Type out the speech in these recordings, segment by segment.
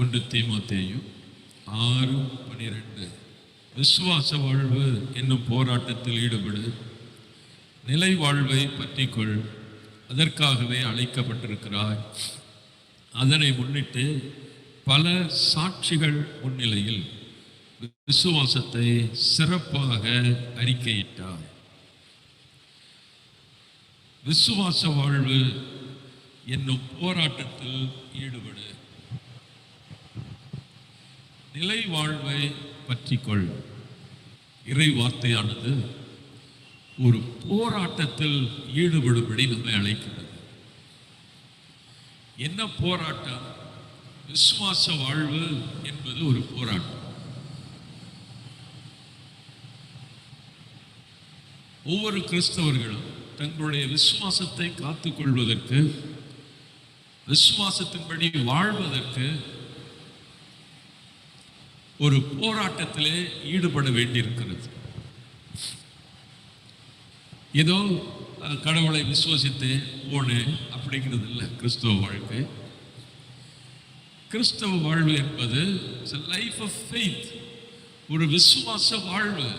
1 தீமோத்தேயு 6:12. விசுவாச வாழ்வு என்னும் போராட்டத்தில் ஈடுபடு, நிலை வாழ்வை பற்றிக்கொள், அதற்காகவே அழைக்கப்பட்டிருக்கிறாய். அதனை முன்னிட்டு பல சாட்சிகள் முன்னிலையில் விசுவாசத்தை சிறப்பாக அறிக்கையிட்டார். விசுவாச வாழ்வு என்னும் போராட்டத்தில் ஈடுபடு, நிலை வாழ்வை பற்றிக்கொள். இறை வார்த்தையானது ஒரு போராட்டத்தில் ஈடுபடும்படி நம்மை அழைக்கிறது. என்ன போராட்டம்? விசுவாச வாழ்வு என்பது ஒரு போராட்டம். ஒவ்வொரு கிறிஸ்தவர்களும் தங்களுடைய விசுவாசத்தை காத்துக்கொள்வதற்கு, விசுவாசத்தின்படி வாழ்வதற்கு ஒரு போராட்டத்திலே ஈடுபட வேண்டியிருக்கிறது. ஏதோ கடவுளை விசுவாசித்து போனேன் அப்படிங்கிறது இல்லை கிறிஸ்தவ வாழ்க்கை. கிறிஸ்தவ வாழ்வு என்பது லைஃப் ஆஃப் ஃபெய்த், ஒரு விசுவாச வாழ்வு.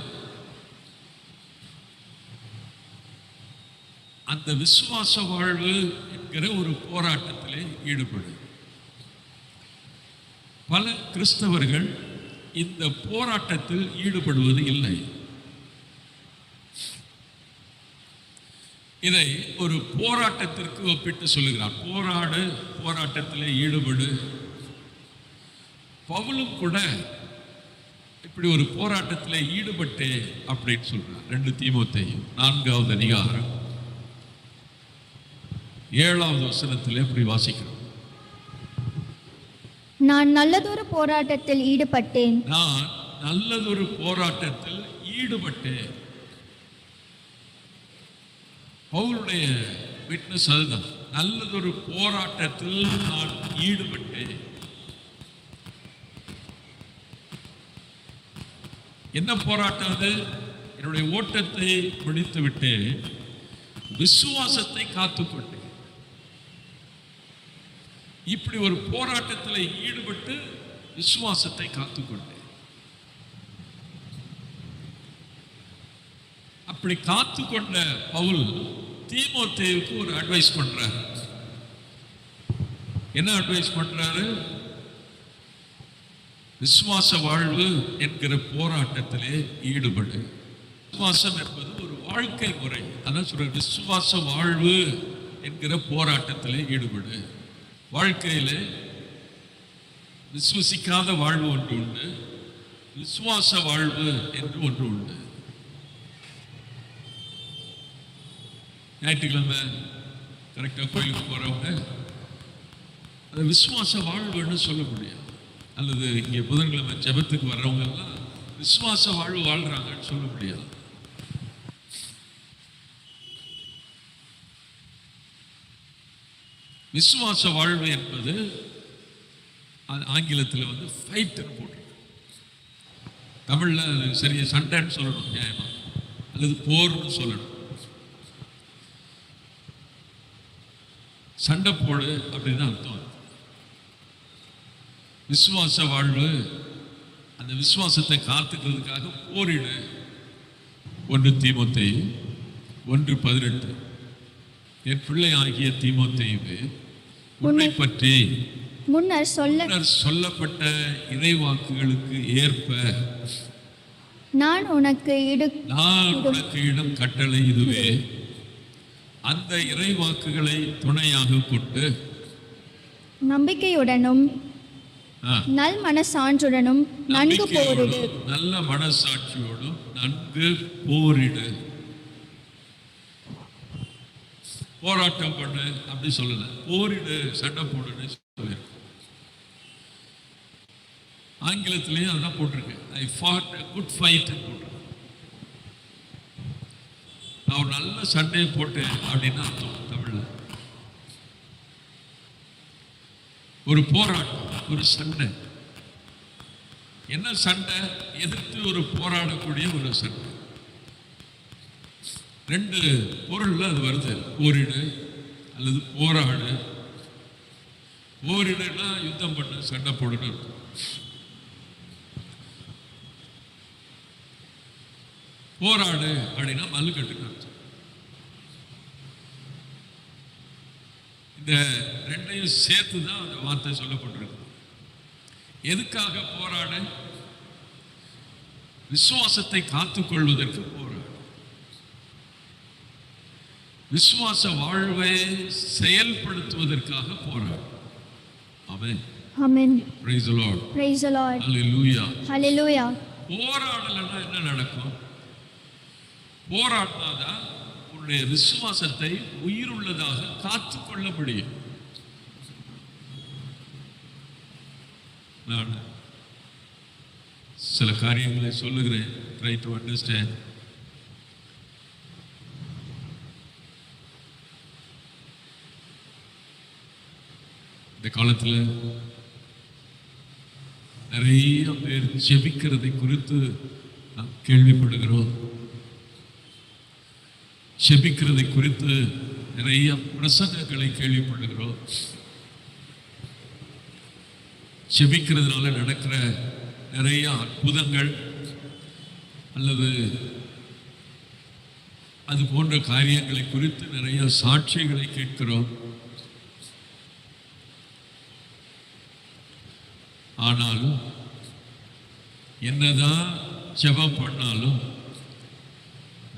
அந்த விசுவாச வாழ்வு என்கிற ஒரு போராட்டத்திலே ஈடுபடு. பல கிறிஸ்தவர்கள் இந்த போராட்டத்தில் ஈடுபடுவது இல்லை. இதை ஒரு போராட்டத்திற்கு ஒப்பிட்டு சொல்லுகிறார். போராடு, போராட்டத்திலே ஈடுபடு. பவுலும் கூட இப்படி ஒரு போராட்டத்தில் ஈடுபட்டே அப்படின்னு சொல்றார். 2 தீமோத்தேயு 4வது அதிகாரம் 7வது வசனத்தில் இப்படி வாசிக்கிறோம். நான் நல்லதொரு போராட்டத்தில் ஈடுபட்டேன். நான் நல்லதொரு போராட்டத்தில் ஈடுபட்டேன். பவுலுடைய விட்னஸ் அதுதான். நல்லதொரு போராட்டத்தில் நான் ஈடுபட்டேன். என்ன போராட்டம் அது? என்னுடைய ஓட்டத்தை முடித்து விட்டு விசுவாசத்தை காத்துக்கொண்டேன். இப்படி ஒரு போராட்டத்தில் ஈடுபட்டு விசுவாசத்தை காத்துக்கொண்டேன். அப்படி காத்துக்கொண்ட பவுல் தீமோத்தேயுக்கு ஒரு அட்வைஸ் பண்றார். என்ன அட்வைஸ் பண்றாரு? விசுவாச வாழ்வு என்கிற போராட்டத்திலே ஈடுபடு. விசுவாசம் என்பது ஒரு வாழ்க்கை முறை. அதான் சொல்ற, விசுவாச வாழ்வு என்கிற போராட்டத்திலே ஈடுபடு. வாழ்க்கையிலே விசுவசிக்காத வாழ்வு ஒன்று உண்டு, விசுவாச வாழ்வு என்று ஒன்று உண்டு. ஞாயிற்றுக்கிழமை கரெக்டாக கோயிலுக்கு போறவங்க அதை விசுவாச வாழ்வுன்னு சொல்ல முடியாது. அல்லது இங்கே புதன்கிழமை ஜெபத்துக்கு வர்றவங்க எல்லாம் விசுவாச வாழ்வு வாழ்றாங்கன்னு சொல்ல முடியாது. விசுவாச வாழ்வு என்பது ஆங்கிலத்தில் ஃபைட்னு போட்டிருக்கு. தமிழில் சரியா சண்டைன்னு சொல்லணும், நியாயமா, அல்லது போர்னு சொல்லணும். சண்டை போடு அப்படின்னு அர்த்தம். விசுவாச வாழ்வு, அந்த விசுவாசத்தை காத்துக்கிறதுக்காக போரிடு. 1 தீமோத்தேயு 1:18. என் பிள்ளை ஆகிய தீமோத்தேயுவே, உன்னை பற்றி முன்னர் சொல்லப்பட்ட இறைவாக்குகளுக்கு ஏற்ப நான் உனக்கு இடும் கட்டளை இதுவே. அந்த இறைவாக்குகளை துணையாக கொண்டு நம்பிக்கையுடனும் நல் மனசான்றுடனும் நன்கு போரிடு. நல்ல மனசாட்சியோடும் நன்கு போரிடு. போராட்டம் பண்ணு அப்படி சொல்லல, போரிடு, சண்டை போடுன்னு சொல்லியிருக்கு. ஆங்கிலத்திலேயே அதான் போட்டிருக்கு, ஐ ஃபாட் a good fight போட்டிருக்கு. நான் ஒரு நல்ல சண்டையை போட்டேன் அப்படின்னு அர்த்தம் தமிழ்ல. ஒரு போராட்டம், ஒரு சண்டை. என்ன சண்டை? எதிர்த்து ஒரு போராடக்கூடிய ஒரு சண்டை. 2 பொருள்ல அது வருது, போரிடு அல்லது போராடு. போரிடனா யுத்தம் பண்ண, சண்டை போடணும். போராடு அப்படின்னா மல்லு கட்டுன்னு. இந்த ரெண்டையும் சேர்த்து தான் அந்த வார்த்தை சொல்லப்பட்டிருக்கு. எதுக்காக போராடு? விசுவாசத்தை காத்துக்கொள்வதற்கு போராடு. விசுவாச வாழ்வை செயல்படுத்துவதற்காக போராடு. ஆமென். ஆமென். Praise the Lord. Praise the Lord. Hallelujah. Hallelujah. போராடலைன்னா என்ன நடக்கும்? போராடினாதான் உன்னுடைய விசுவாசத்தை உயிருள்ளதாக காத்துக்கொள்ள முடியும். நான் சில காரியங்களை சொல்லுகிறேன். Try to understand. இந்த காலத்தில் நிறைய பேர் ஜெபிக்கிறதை குறித்து நாம் கேள்விப்படுகிறோம். ஜெபிக்கிறதை குறித்து நிறைய பிரசங்கங்களை கேள்விப்படுகிறோம். ஜெபிக்கிறதுனால நடக்கிற நிறைய அற்புதங்கள் அல்லது அது போன்ற காரியங்களை குறித்து நிறைய சாட்சிகளை கேட்கிறோம். ஆனாலும் என்னதான் ஜெபம் பண்ணாலும்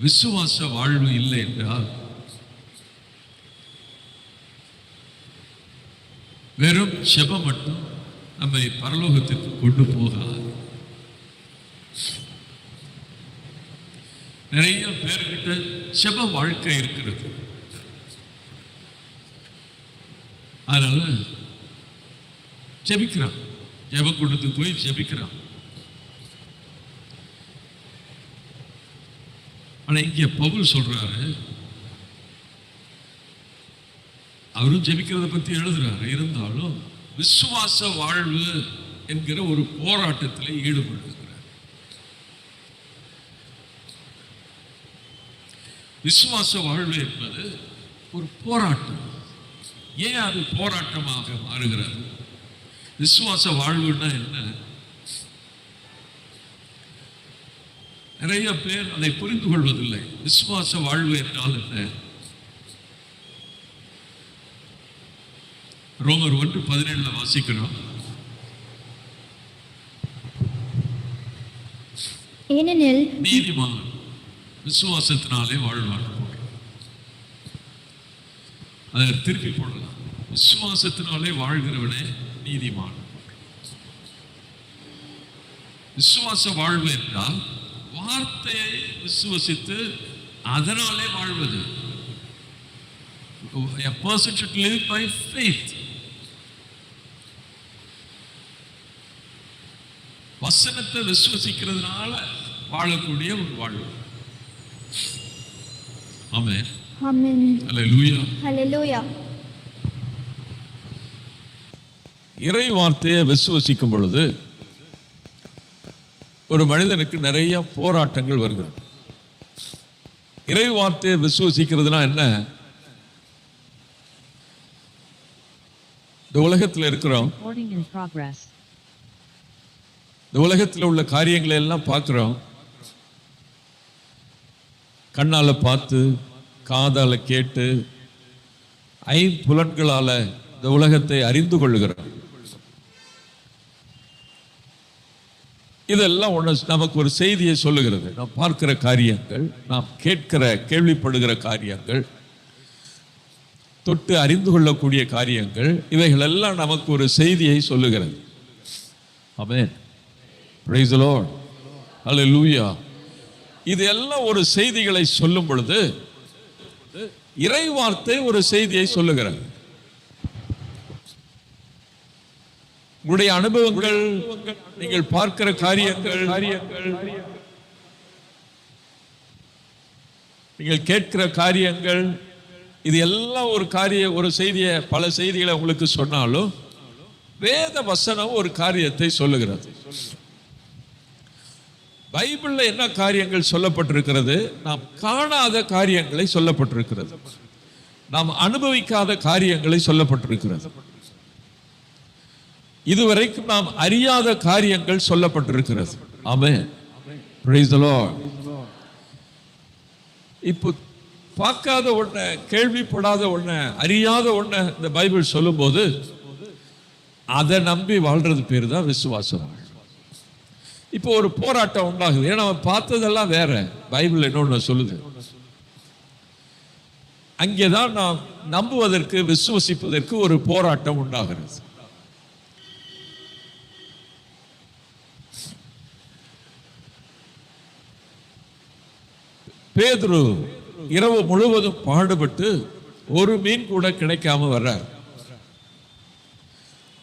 விசுவாச வாழ்வு இல்லை என்றால் வெறும் ஜெபம் மட்டும் நம்மை பரலோகத்திற்கு கொண்டு போகாது. நிறைய பேர்கிட்ட ஜெப வாழ்க்கை இருக்கிறது. அதனால ஜெபிக்கிறான், ஜெப கூட்டத்துக்கு போய் ஜெபிக்கிறான். ஆனா இங்க பவுல் சொல்றாரு, அவரும் ஜெபிக்கிறத பத்தி எழுதுறாரு. இருந்தாலும் விசுவாச வாழ்வு என்கிற ஒரு போராட்டத்தில் ஈடுபடுகிறார். விசுவாச வாழ்வு என்பது ஒரு போராட்டம். ஏன் அது போராட்டமாக மாறுகிறது? விசுவாச வாழ்வுன்னா என்ன? நிறைய பேர் அதை புரிந்து கொள்வதில்லை. விசுவாச வாழ்வு என்றால் என்ன? ரோமர் 1:17 வாசிக்கிறோம். ஏனெனில் நீதிமான் விசுவாசத்தினாலே வாழ்வான். அதை திருப்பி போடலாம். விசுவாசத்தினாலே வாழ்கிறவனே நீதிமான். விசுவாச வாழ்வு என்றால் வார்த்தையை விசுவசித்து அதனாலே வாழ்வது. A person should live by faith. வசனத்தை விசுவசிக்கிறதுனால வாழக்கூடிய ஒரு வாழ்வு. ஆமென். ஆமென். ஹல்லேலூயா. ஹல்லேலூயா. இறை வார்த்தையை விசுவசிக்கும் பொழுது ஒரு மனிதனுக்கு நிறைய போராட்டங்கள் வருகிறது. இறை வார்த்தையை விசுவசிக்கிறதுனா என்ன? இந்த உலகத்தில் இருக்கிறோம். இந்த உலகத்தில் உள்ள காரியங்களை எல்லாம் பார்க்கிறோம். கண்ணால பார்த்து, காதால கேட்டு, ஐம்புலன்களால இந்த உலகத்தை அறிந்து கொள்ளுகிறோம். இதெல்லாம் ஒன்று நமக்கு ஒரு செய்தியை சொல்லுகிறது. நாம் பார்க்கிற காரியங்கள், நாம் கேட்கிற கேள்விப்படுகிற காரியங்கள், தொட்டு அறிந்து கொள்ளக்கூடிய காரியங்கள், இவைகள் எல்லாம் நமக்கு ஒரு செய்தியை சொல்லுகிறது. ஆமென். Praise the Lord. Hallelujah. இது எல்லாம் ஒரு செய்திகளை சொல்லும் பொழுது இறை வார்த்தை ஒரு செய்தியை சொல்லுகிறது. உங்களுடைய அனுபவங்கள், நீங்கள் பார்க்கிற காரியங்கள், நீங்கள் கேட்கிற காரியங்கள், இது எல்லாம் ஒரு செய்தியை, பல செய்திகளை உங்களுக்கு சொன்னாலும் வேத வசனம் ஒரு காரியத்தை சொல்லுகிறது. பைபிள்ல என்ன காரியங்கள் சொல்லப்பட்டிருக்கிறது? நாம் காணாத காரியங்களை சொல்லப்பட்டிருக்கிறது. நாம் அனுபவிக்காத காரியங்களை சொல்லப்பட்டிருக்கிறது. இதுவரைக்கும் நாம் அறியாத காரியங்கள் சொல்லப்பட்டிருக்கிறது. ஆமென். Praise the Lord. இப்போ பார்க்காத ஒண்ணு, கேள்விப்படாத ஒண்ணு, அறியாத ஒண்ணு இந்த பைபிள் சொல்லும்போது அதை நம்பி வாழ்றது பேர் தான் விசுவாசம். இப்போ ஒரு போராட்டம் உண்டாகுது. ஏன்னா நம்ம பார்த்ததெல்லாம் வேற, பைபிள் இன்னொன்று சொல்லுது. அங்கேதான் நாம் நம்புவதற்கு, விசுவசிப்பதற்கு ஒரு போராட்டம் உண்டாகிறது. பேதுரு இரவு முழுவதும் பாடுபட்டு ஒரு மீன் கூட கிடைக்காம வர்றார்.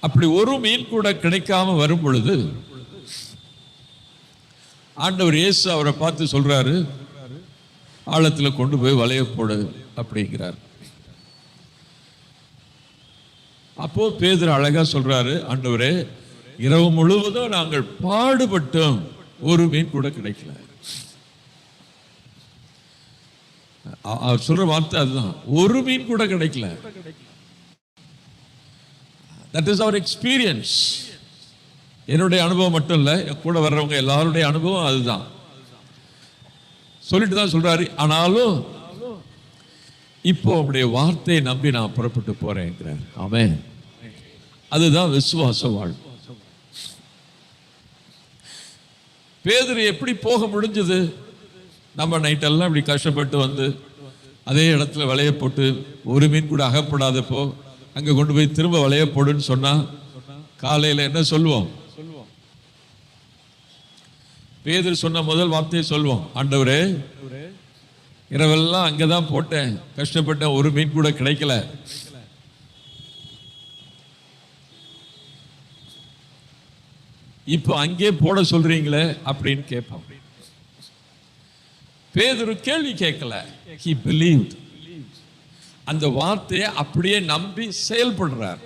அப்படி ஒரு மீன் கூட கிடைக்காம வரும் பொழுது ஆண்டவர் இயேசு அவரை பார்த்து சொல்றாரு, ஆழத்துல கொண்டு போய் வலைய போடு அப்படிங்கிறார். அப்போ பேதுரு அழகா சொல்றாரு, ஆண்டவரே, இரவு முழுவதும் நாங்கள் பாடுபட்டோம், ஒரு மீன் கூட கிடைக்கல. அவர் சொல்ற வார்த்தை அதுதான், ஒரு மீன் கூட கிடைக்கல. That is our experience. என்னுடைய அனுபவம் மட்டும் இல்லை, கூட வர்றவங்க எல்லாருடைய அனுபவம் அதுதான். சொல்லிட்டு தான் சொல்றாரு, ஆனாலும் இப்போ அவருடைய வார்த்தையை நம்பி நான் புறப்பட்டு போறேங்கிறார். ஆமென். அதுதான் விசுவாச வாழ்வு. பேதுரு எப்படி போக முடிஞ்சது? நம்ம நைட்டெல்லாம் இப்படி கஷ்டப்பட்டு வந்து அதே இடத்துல வலைய போட்டு ஒரு மீன் கூட அகப்படாதப்போ அங்கே கொண்டு போய் திரும்ப வலைய போடுன்னு சொன்னா காலையில் என்ன சொல்லுவோம்? பேதுரு சொன்ன முதல் வார்த்தையை சொல்லுவோம், ஆண்டவரே, இரவெல்லாம் அங்கே தான் போட்டேன், கஷ்டப்பட்டேன், ஒரு மீன் கூட கிடைக்கல. இப்போ அங்கே போட சொல்றீங்களே அப்படின்னு கேட்போம். பேதுரு கேள்வி கேட்கல, he believed. அந்த வார்த்தையை அப்படியே நம்பி செயல்படுறார்.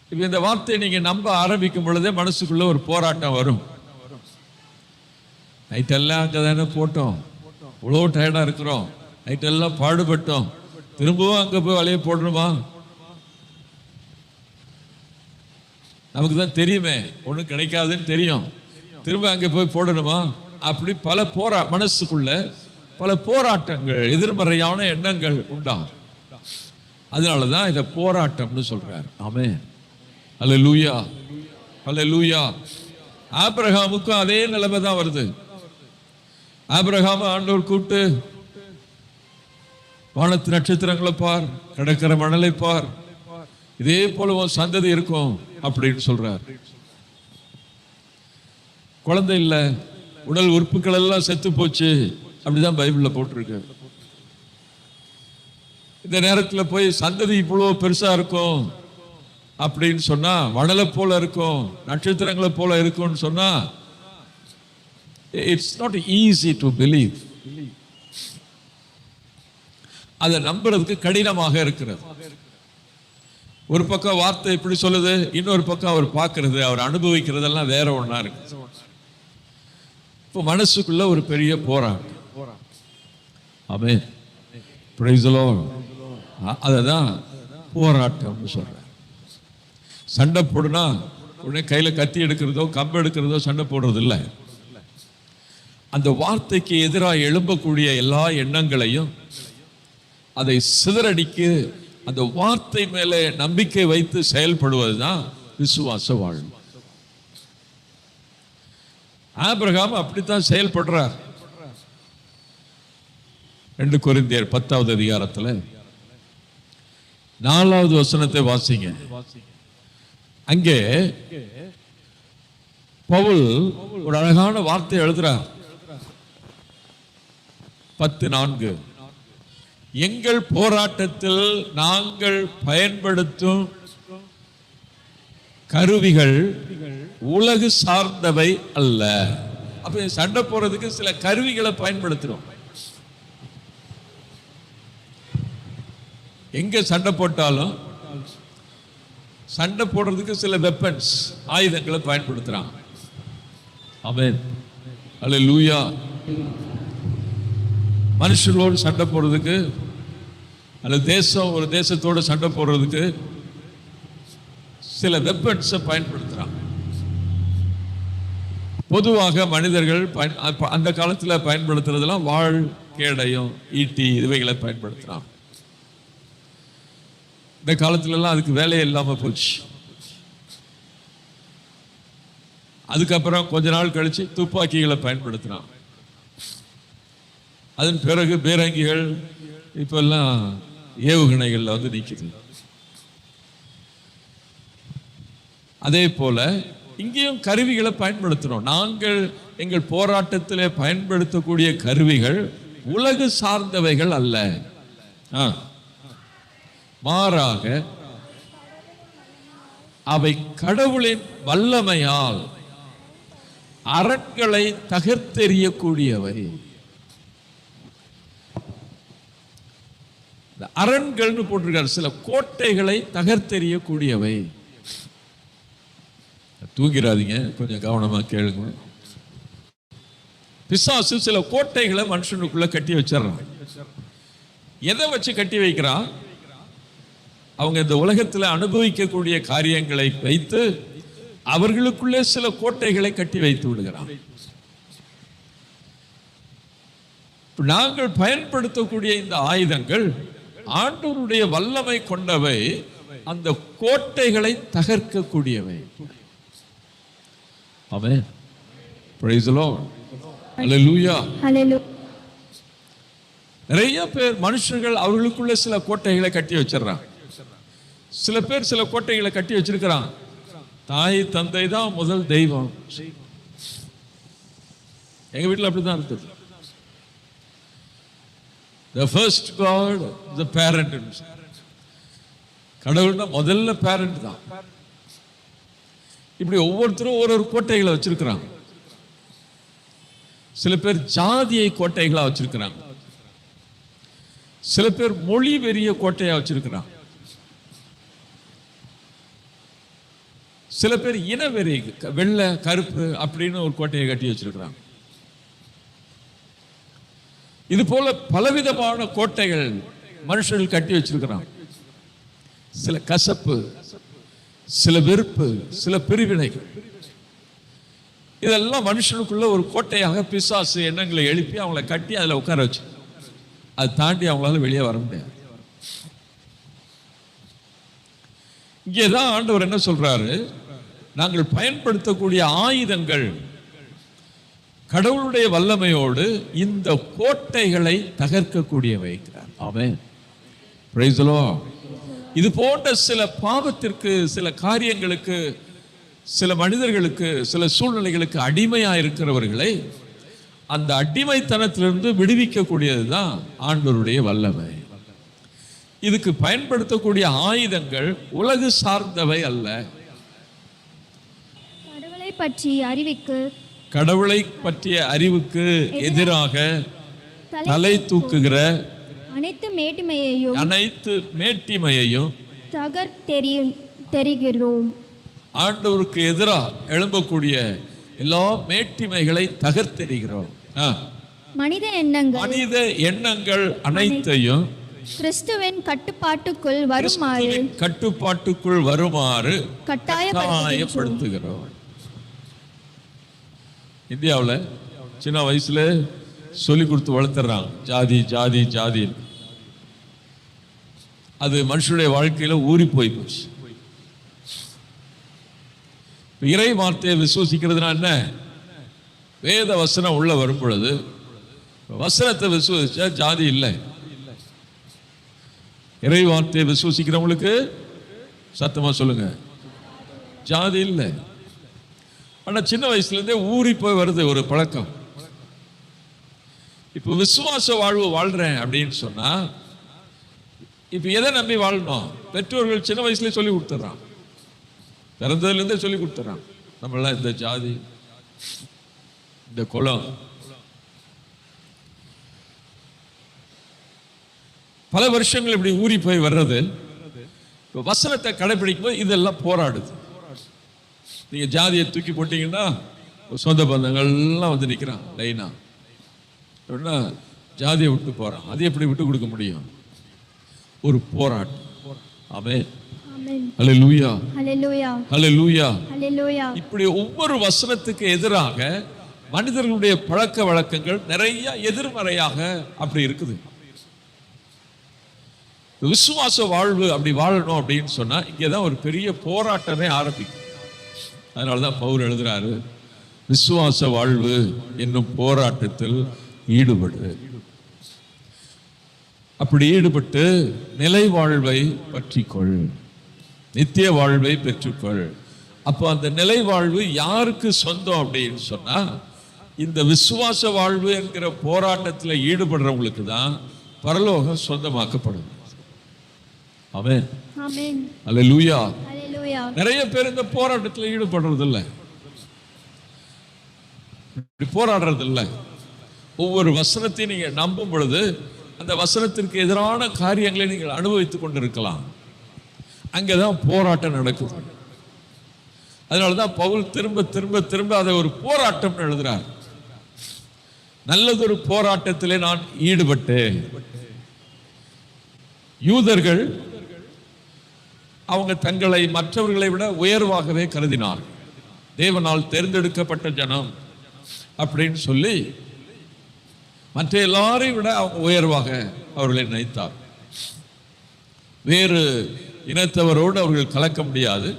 இப்ப இந்த வார்த்தையை நீங்க நம்ப ஆரம்பிக்கும் பொழுதே மனசுக்குள்ள ஒரு போராட்டம் வரும். நைட்டெல்லாம் அங்கே தானே போட்டோம், இவ்வளோ டயர்டா இருக்கிறோம், நைட்டெல்லாம் பாடுபட்டோம், திரும்பவும் அங்கே போய் வலையை போடணுமா? நமக்கு தான் தெரியுமே ஒன்றும் கிடைக்காதுன்னு தெரியும், திரும்ப அங்கே போய் போடணுமா? அப்படி பல மனசுக்குள்ள பல போராட்டங்கள், எதிர்மறையான எண்ணங்கள் உண்டாகும். அதனாலதான் இதை போராட்டம்னு சொல்றார். ஆமென். அல்லேலூயா, அல்லேலூயா. ஆபிரகாமுக்கும் அதே நிலைமை தான் வருது. ஆபிரகாம் ஆண்டவர் கூப்பிட்டு, வானத்து நட்சத்திரங்களை பார், கடற்கரை மணலை பார், இதே போல உன் சந்ததி இருக்கும் அப்படின்னு சொல்றார். குழந்தை இல்லை, உடல் உறுப்புகள் எல்லாம் செத்து போச்சு, அப்படிதான் பைபிள்ல போட்டிருக்கு. இந்த நேரத்தில் போய் சந்ததி இவ்வளோ பெருசா இருக்கும் அப்படின்னு சொன்னா, மணலை போல இருக்கும், நட்சத்திரங்களை போல இருக்கும்னு சொன்னா, it's not easy to believe. அதை நம்புறதுக்கு கடினமாக இருக்கிறது. ஒரு பக்கம் வார்த்தை இப்படி சொல்லுது, இன்னொரு பக்கம் அவர் பார்க்கறது, அவர் அனுபவிக்கிறதெல்லாம் வேற ஒண்ணா இருக்கு. இப்போ மனசுக்குள்ள ஒரு பெரிய போராட்டம். ஆமென். Praise the Lord. அததான் போராட்டம்னு சொல்றேன். சண்டை போடுனா உடனே கையில கத்தி எடுக்கிறதோ கம்பு எடுக்கிறதோ சண்டை போடுறது இல்லை. அந்த வார்த்தைக்கு எதிராக எழும்பக்கூடிய எல்லா எண்ணங்களையும் அதை சிதறடிக்கு அந்த வார்த்தை மேலே நம்பிக்கை வைத்து செயல்படுவதுதான் விசுவாச வாழ்வு. ஆபிரகாம் அப்படித்தான் செயல்படுறார். 2 கொரிந்தியர் 10வது அதிகாரத்தில் 4வது வசனத்தை வாசிங்க. அங்கே பவுல் ஒரு அழகான வார்த்தை எழுதுறார். 10:4, எங்கள் போராட்டத்தில் நாங்கள் பயன்படுத்தும் கருவிகள் உலகு சார்ந்தவை அல்ல. அப்ப சண்டை போறதுக்கு சில கருவிகளை பயன்படுத்துறோம். எங்க சண்டை போட்டாலும் சண்டை போடுறதுக்கு சில வெப்பன்ஸ், ஆயுதங்களை பயன்படுத்துறான். ஆமென். அல்லேலூயா. மனுஷர்களோடு சண்டை போடுறதுக்கு, அல்லது தேசம் ஒரு தேசத்தோடு சண்டை போடுறதுக்கு சில வெப்பன்ஸை பயன்படுத்துறாங்க. பொதுவாக மனிதர்கள் அந்த காலத்தில் பயன்படுத்துறதுலாம் வாள், கேடயம், ஈட்டி இவைகளை பயன்படுத்துறாங்க. இந்த காலத்துலலாம் அதுக்கு வேலையே இல்லாமல் போச்சு. அதுக்கப்புறம் கொஞ்ச நாள் கழிச்சு துப்பாக்கிகளை பயன்படுத்தினான். அதன் பிறகு பீரங்கிகள், இப்பெல்லாம் ஏவுகணைகள்ல வந்து நிற்குது. அதே போல இங்கேயும் கருவிகளை பயன்படுத்துறோம். நாங்கள் எங்கள் போராட்டத்தில் பயன்படுத்தக்கூடிய கருவிகள் உலகு சார்ந்தவைகள் அல்ல, மாறாக அவை கடவுளின் வல்லமையால் அரண்களை தகர்த்தெறியக்கூடியவை. அரண்கள்னு போட்டிருக்காரு, சில கோட்டைகளை தகர்த்தெறியக்கூடியவை. தூங்கிறாதீங்க, கொஞ்சம் கவனமா கேளுங்க. பிசாசு சில கோட்டைகளை மனுஷனுக்குள்ள கட்டி வச்சிடறான். எதை வச்சு கட்டி வைக்கிறான்? அவங்க இந்த உலகத்தில் அனுபவிக்கக்கூடிய காரியங்களை வைத்து அவர்களுக்குள்ளே சில கோட்டைகளை கட்டி வைத்து விடுகிறான். நாங்கள் பயன்படுத்தக்கூடிய இந்த ஆயுதங்கள் ஆண்டவருடைய வல்லமை கொண்டவை, அந்த கோட்டைகளை தகர்க்கக்கூடியவை. ஆமென். Praise the Lord. ஹல்லேலூயா. ஹல்லேலூயா. நிறைய பேர் மனுஷர்கள் அவர்களுக்குள்ள சில கோட்டைகளை கட்டி வச்சிடறாங்க. சில பேர் சில கோட்டைகளை கட்டி வச்சிருக்கிறான். தாய் தந்தை தான் முதல் தெய்வம். எங்க வீட்டில் அப்படிதான் இருந்தது. The first God, the parent. கடவுள்னா முதல்ல பேரண்ட் தான். இப்படி ஒவ்வொருத்தரும் ஒரு கோட்டைகளை வச்சிருக்கிறாங்க. சில பேர் ஜாதியை கோட்டைகளா வச்சிருக்கிறாங்க. சில பேர் மொழி வெறிய கோட்டையா வச்சிருக்கிறாங்க. சில பேர் இனவெறி, வெள்ளை கருப்பு அப்படின்னு ஒரு கோட்டையை கட்டி வச்சிருக்கிறாங்க. இது போல பலவிதமான கோட்டைகள் மனுஷர்கள் கட்டி வச்சிருக்கிறாங்க. சில கசப்பு, சில வெறுப்பு, சில பிரிவினைகள், இதெல்லாம் மனுஷனுக்குள்ள ஒரு கோட்டையாக பிசாசு எண்ணங்களை எழுப்பி அவங்கள கட்டி அதில் உட்கார வச்சு, அதை தாண்டி அவங்களால வெளியே வர முடியாது. இங்கேதான் ஆண்டவர் என்ன சொல்றாரு? நாங்கள் பயன்படுத்தக்கூடிய ஆயுதங்கள் கடவுளுடைய வல்லமையோடு இந்த கோட்டைகளை தகர்க்கக்கூடியவை. ஆமென். Praise the Lord. இது போன்ற சில பாவத்திற்கு, சில காரியங்களுக்கு, சில மனிதர்களுக்கு, சில சூழ்நிலைகளுக்கு அடிமையா இருக்கிறவர்களை அந்த அடிமைத்தனத்திலிருந்து விடுவிக்கக்கூடியது தான் ஆண்டவருடைய வல்லமை. இதுக்கு பயன்படுத்தக்கூடிய ஆயுதங்கள் உலகு சார்ந்தவை அல்ல. கடவுளை பற்றிய அறிவுக்கு எதிராக தலை தூக்குகிற அனைத்து மேட்டிமையையும் தெரிகிறோம். ஆண்டவருக்கு எதிராக எழும்பக்கூடிய எல்லா மேட்டிமைகளை தகர்த்தெறிகிறோம். மனித எண்ணங்கள் அனைத்தையும் கிறிஸ்துவின் கட்டுப்பாட்டுக்குள் வருமாறு கட்டாயப்படுத்துகிறோம். இந்தியாவில் சின்ன வயசுல சொல்லி கொடுத்து வளர்த்துறாங்க, ஜாதி ஜாதி ஜாதி. அது மனுஷனுடைய வாழ்க்கையில ஊறி போய் போச்சு. இறை வார்த்தையை விசுவசிக்கிறதுனா என்ன? வேத வசனம் உள்ள வரும் பொழுது வசனத்தை விசுவசிச்சா ஜாதி இல்லை. இறை வார்த்தையை விசுவசிக்கிறவங்களுக்கு சத்தமா சொல்லுங்க, ஜாதி இல்லை. ஆனா சின்ன வயசுல இருந்தே ஊறி போய் வருது ஒரு பழக்கம். இப்ப விசுவாச வாழ்வு வாழ்றேன் அப்படின்னு சொன்னா இப்ப எதை நம்பி வாழணும்? பெற்றோர்கள் சின்ன வயசுல சொல்லி கொடுத்துறான், பிறந்ததுல இருந்தே சொல்லி கொடுத்துறான். நம்மளாம் இந்த ஜாதி, இந்த குலம். பல வருஷங்கள் இப்படி ஊறி போய் வர்றது. வசனத்தை கடைபிடிக்கும் போது இதெல்லாம் போராடுது. நீங்க ஜாதியை தூக்கி போட்டீங்கன்னா சொந்த பந்தங்கள்லாம் வந்து நிற்கிறான் லைனா. ஜாதியை விட்டு போறான், அது எப்படி விட்டு கொடுக்க முடியும்? ஒரு போராட்டம். ஆமென். ஆமென். ஹல்லேலூயா, ஹல்லேலூயா, ஹல்லேலூயா. ஹல்லேலூயா. இப்படி ஒவ்வொரு வசனத்துக்கு எதிராக மனிதர்களுடைய பழக்க வழக்கங்கள் நிறைய எதிர்மறையாக அப்படி இருக்குது. விசுவாச வாழ்வு அப்படி வாழணும் அப்படின்னு சொன்னா இங்கதான் ஒரு பெரிய போராட்டமே ஆரம்பிக்கும். அதனாலதான் பவுல் எழுதுறாரு, விசுவாச வாழ்வு என்னும் போராட்டத்தில் ஈடுபடு. அப்படி ஈடுபட்டு நிலை வாழ்வை பற்றிக்கொள், நித்திய வாழ்வை பெற்றுக்கொள். அப்போ அந்த நிலை வாழ்வு யாருக்கு சொந்தம் அப்படின்னு சொன்னா இந்த விசுவாச வாழ்வு என்கிற போராட்டத்தில் ஈடுபடுறவங்களுக்கு தான் பரலோகம் சொந்தமாக்கப்படும். ஆமென், ஆமென். அல்லேலூயா. ஹல்லேலூயா. நிறைய பேர் இந்த போராட்டத்தில் ஈடுபடுறது இல்லை, போராடுறது இல்லை. ஒவ்வொரு வசனத்தையும் நீங்க நம்பும் பொழுது அந்த வசனத்திற்கு எதிரான காரியங்களை நீங்கள் அனுபவித்துக் கொண்டிருக்கலாம். அங்கேதான் போராட்டம் நடக்குது. அதனாலதான் பவுல் திரும்ப திரும்ப திரும்ப அதை ஒரு போராட்டம் எழுதுறார். நல்லதொரு போராட்டத்திலே நான் ஈடுபட்டேன். யூதர்கள் அவங்க தங்களை மற்றவர்களை விட உயர்வாகவே கருதினார். தேவனால் தேர்ந்தெடுக்கப்பட்ட ஜனம் அப்படின்னு சொல்லி மற்ற எல்லாரையும் விட அவங்க உயர்வாக அவர்களை நினைத்தார். வேறு இனத்தவரோடு அவர்கள் கலக்க முடியாது.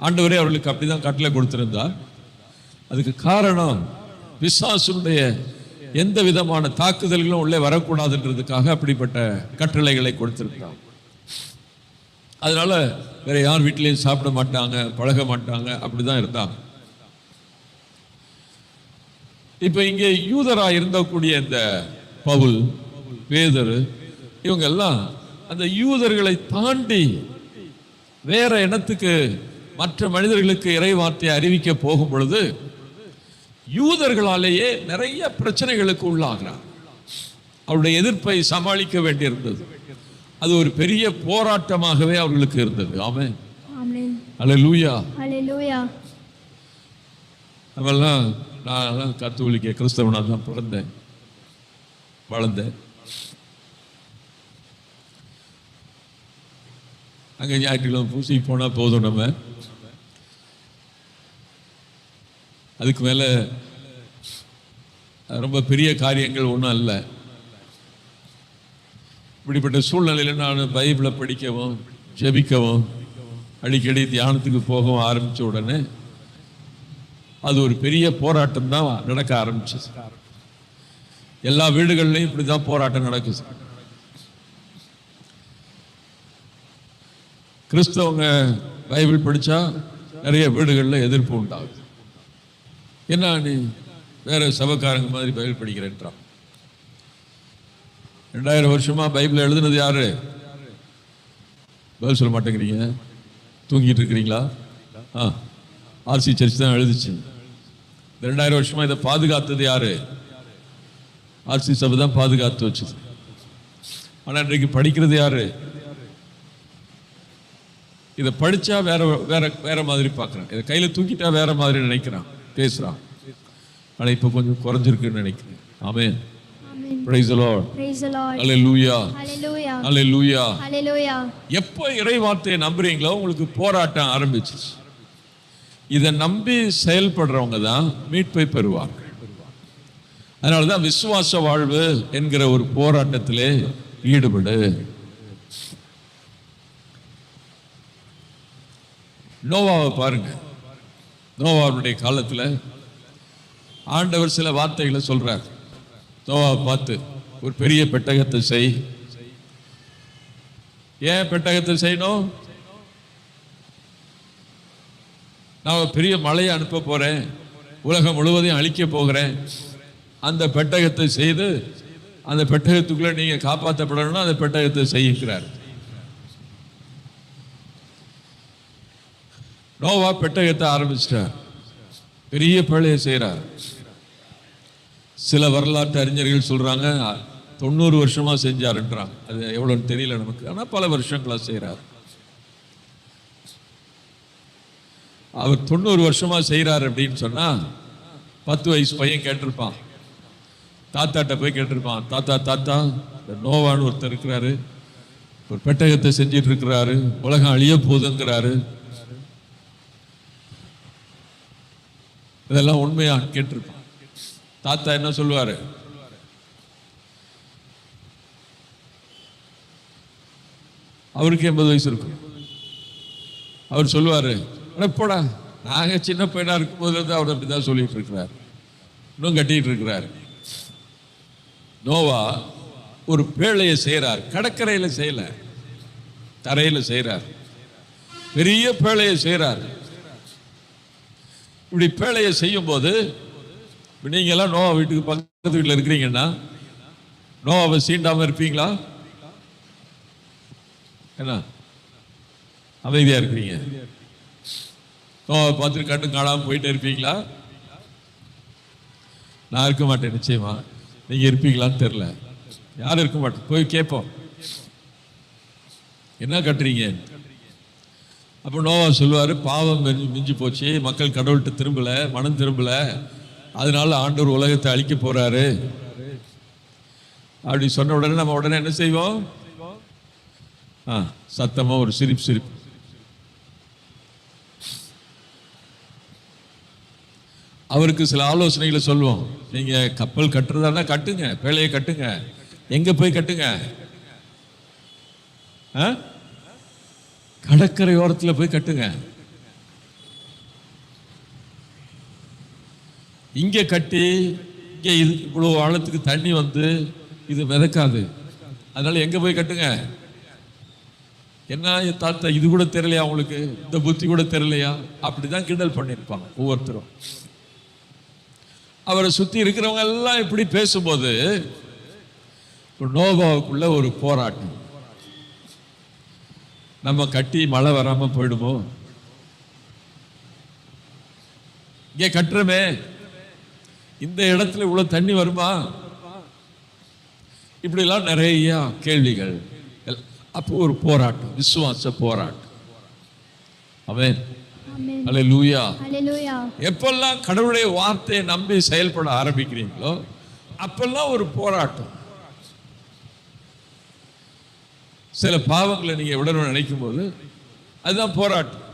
ஆண்டவரே அவர்களுக்கு அப்படிதான் கட்டளை கொடுத்திருந்தார். அதுக்கு காரணம் பிசாசுடைய எந்த விதமான தாக்குதல்களும் உள்ளே வரக்கூடாதுன்றதுக்காக அப்படிப்பட்ட கட்டளைகளை கொடுத்திருந்தார். அதனால வேற யார் வீட்டிலையும் சாப்பிட மாட்டாங்க, பழக மாட்டாங்க, அப்படிதான் இருந்தாங்க. இப்ப இங்கே யூதராக இருந்தக்கூடிய இந்த பவுல், பேதுரு, இவங்க எல்லாம் அந்த யூதர்களை தாண்டி வேற இனத்துக்கு மற்ற மனிதர்களுக்கு இறைவார்த்தையை அறிவிக்க போகும் பொழுது யூதர்களாலேயே நிறைய பிரச்சனைகளுக்கு உள்ளாகிறார். அவருடைய எதிர்ப்பை சமாளிக்க வேண்டியிருந்தது. அது ஒரு பெரிய போராட்டமாகவே அவர்களுக்கு இருந்தது. ஆமென், ஆமென். அல்லேலூயா, ஹல்லேலூயா. நம்மெல்லாம் நான் கத்தோலிக்க கிறிஸ்தவனாக தான் பிறந்தேன், வளர்ந்தேன். அங்கே ஞாயிற்றுக்கிழமை பூசிக்கு போனால் போதும். நம்ம அதுக்கு மேலே ரொம்ப பெரிய காரியங்கள் ஒன்றும் அல்ல. இப்படிப்பட்ட சூழ்நிலையில் நான் பைபிளை படிக்கவும் ஜெபிக்கவும் அடிக்கடி தியானத்துக்கு போகவும் ஆரம்பித்த உடனே அது ஒரு பெரிய போராட்டம் தான் நடக்க ஆரம்பிச்சது. எல்லா வீடுகள்லையும் இப்படி தான் போராட்டம் நடக்குது. கிறிஸ்தவங்க பைபிள் படித்தா நிறைய வீடுகளில் எதிர்ப்பு உண்டாகுது. என்ன நீ வேற சபைக்காரங்க மாதிரி பைபிள் படிக்கிறேன்றான். 2000 வருஷமா பைபிள் எழுதுனது யாரு? பதில் சொல்ல மாட்டேங்கிறீங்க, தூங்கிட்டு இருக்கிறீங்களா? ஆர்சி சர்ச் தான் எழுதுச்சு. 2000 வருஷமா இதை பாதுகாத்தது யாரு? ஆர்சி சபை தான் பாதுகாத்து வச்சது. ஆனால் இன்றைக்கு படிக்கிறது யாரு? இதை படித்தா வேற வேற வேற மாதிரி பார்க்குறான், இதை கையில் தூக்கிட்டா வேற மாதிரி நினைக்கிறான், பேசுகிறான். ஆனால் இப்போ கொஞ்சம் குறைஞ்சிருக்குன்னு நினைக்கிறேன். ஆமென், praise the Lord, praise the Lord, hallelujah, hallelujah, hallelujah, hallelujah. எப்போ இறை வார்த்தையை நம்புறீங்களோ உங்களுக்கு போராட்டம் ஆரம்பிச்சிச்சு. இதை நம்பி செயல்படுறவங்க தான் மீட்பை பெறுவார்கள். அதனாலதான் விசுவாச வாழ்வு என்கிற ஒரு போராட்டத்திலே ஈடுபடு. நோவாவை பாருங்க. நோவாவுடைய காலத்துல ஆண்டவர் சில வார்த்தைகளை சொல்றார். நோவாவை பார்த்து, ஒரு பெரிய பெட்டகத்தை செய். ஏன் பெட்டகத்தை செய்யணும்? நான் பெரிய மழையை அனுப்ப போறேன், உலகம் முழுவதையும் அழிக்க போகிறேன். அந்த பெட்டகத்தை செய்து அந்த பெட்டகத்துக்குள்ள நீங்க காப்பாற்றப்படணும்னா அந்த பெட்டகத்தை செய்கிறார். நோவா பெட்டகத்தை ஆரம்பிச்சிட்டார், பெரிய பழைய செய்கிறார். சில வரலாற்று அறிஞர்கள் சொல்றாங்க 90 வருஷமா செஞ்சாருன்றாங்க. அது எவ்வளோன்னு தெரியல நமக்கு, ஆனால் பல வருஷங்களா செய்கிறார். அவர் 90 வருஷமா செய்கிறார் அப்படின்னு சொன்னா 10 வயசு பையன் கேட்டிருப்பான், தாத்தாட்ட போய் கேட்டிருப்பான், தாத்தா தாத்தா இந்த நோவான்னு ஒருத்தர் இருக்கிறாரு, ஒரு பெட்டகத்தை செஞ்சிட்டு இருக்கிறாரு, உலகம் அழிய போதுங்கிறாரு. இதெல்லாம் உண்மையா கேட்டிருப்பான். தாத்தா என்ன சொல்லுவாரு? அவருக்கு 80 வயசு இருக்கும். அவர் சொல்லுவாரு, போடா, நாங்க சின்ன பையனா இருக்கும் போது இருந்து அவர் அப்படிதான் சொல்லிட்டு இருக்கிறார், இன்னும் கட்டிட்டு இருக்கிறார். நோவா ஒரு பேழையை செய்யறார். கடற்கரையில செய்யல, தரையில செய்யறார். பெரிய பேழையை செய்யறார். இப்படி பேழையை செய்யும் போது நீங்க எல்லாம் நோவா வீட்டுக்கு பக்கத்து வீட்டில் இருக்கிறீங்கன்னா நோவாவை சீண்டாம இருப்பீங்களா? என்ன அமைதியா இருக்கிறீங்க? நோவாவை பார்த்துட்டு கண்டு காணாம போயிட்டே இருப்பீங்களா? நான் இருக்க மாட்டேன் நிச்சயமா. நீங்க இருப்பீங்களான்னு தெரியல. யாரும் இருக்க மாட்டேன். போய் கேட்போம், என்ன கட்டுறீங்க? அப்போ நோவா சொல்லுவாரு, பாவம் மிஞ்சி போச்சு, மக்கள் கடவுள்கிட்ட திரும்பல, மனம் திரும்பல, அதனால ஆண்டவர் உலகத்தை அழிக்க போறாரு அப்படி சொன்ன உடனே நம்ம உடனே என்ன செய்வோம்? சத்தமா ஒரு சிரிப்பு. அவருக்கு சில ஆலோசனைகளை சொல்லுவோம். நீங்க கப்பல் கட்டுறதா கட்டுங்க, பேழையை கட்டுங்க. எங்க போய் கட்டுங்க? கடற்கரை ஓரத்தில் போய் கட்டுங்க. இங்க கட்டி இங்க இவ்வளவு ஆழத்துக்கு தண்ணி வந்து இது மிதக்காது, அதனால எங்க போய் கட்டுங்க? என்ன தாத்தா, இது கூட தெரியலையா உங்களுக்கு? இந்த புத்தி கூட தெரியலையா? அப்படிதான் கிண்டல் பண்ணியிருப்பாங்க ஒவ்வொருத்தரும். அவரை சுத்தி இருக்கிறவங்க எல்லாம் இப்படி பேசும்போது நோவாவுக்குள்ள ஒரு போராட்டம். நம்ம கட்டி மழை வராம போயிடுமோ? இங்க கட்டுறமே, இந்த இடத்துல இவ்வளவு தண்ணி வருமா? இப்படிலாம் நிறைய கேள்விகள். அப்போ ஒரு போராட்டம், விசுவாச போராட்டம். ஆமென். அல்லேலூயா. எப்பெல்லாம் கடவுளுடைய வார்த்தையை நம்பி செயல்பட ஆரம்பிக்கிறீங்களோ அப்பெல்லாம் ஒரு போராட்டம். சில பாவங்களை நீங்க விடணும்னு நினைக்கும் போது அதுதான் போராட்டம்.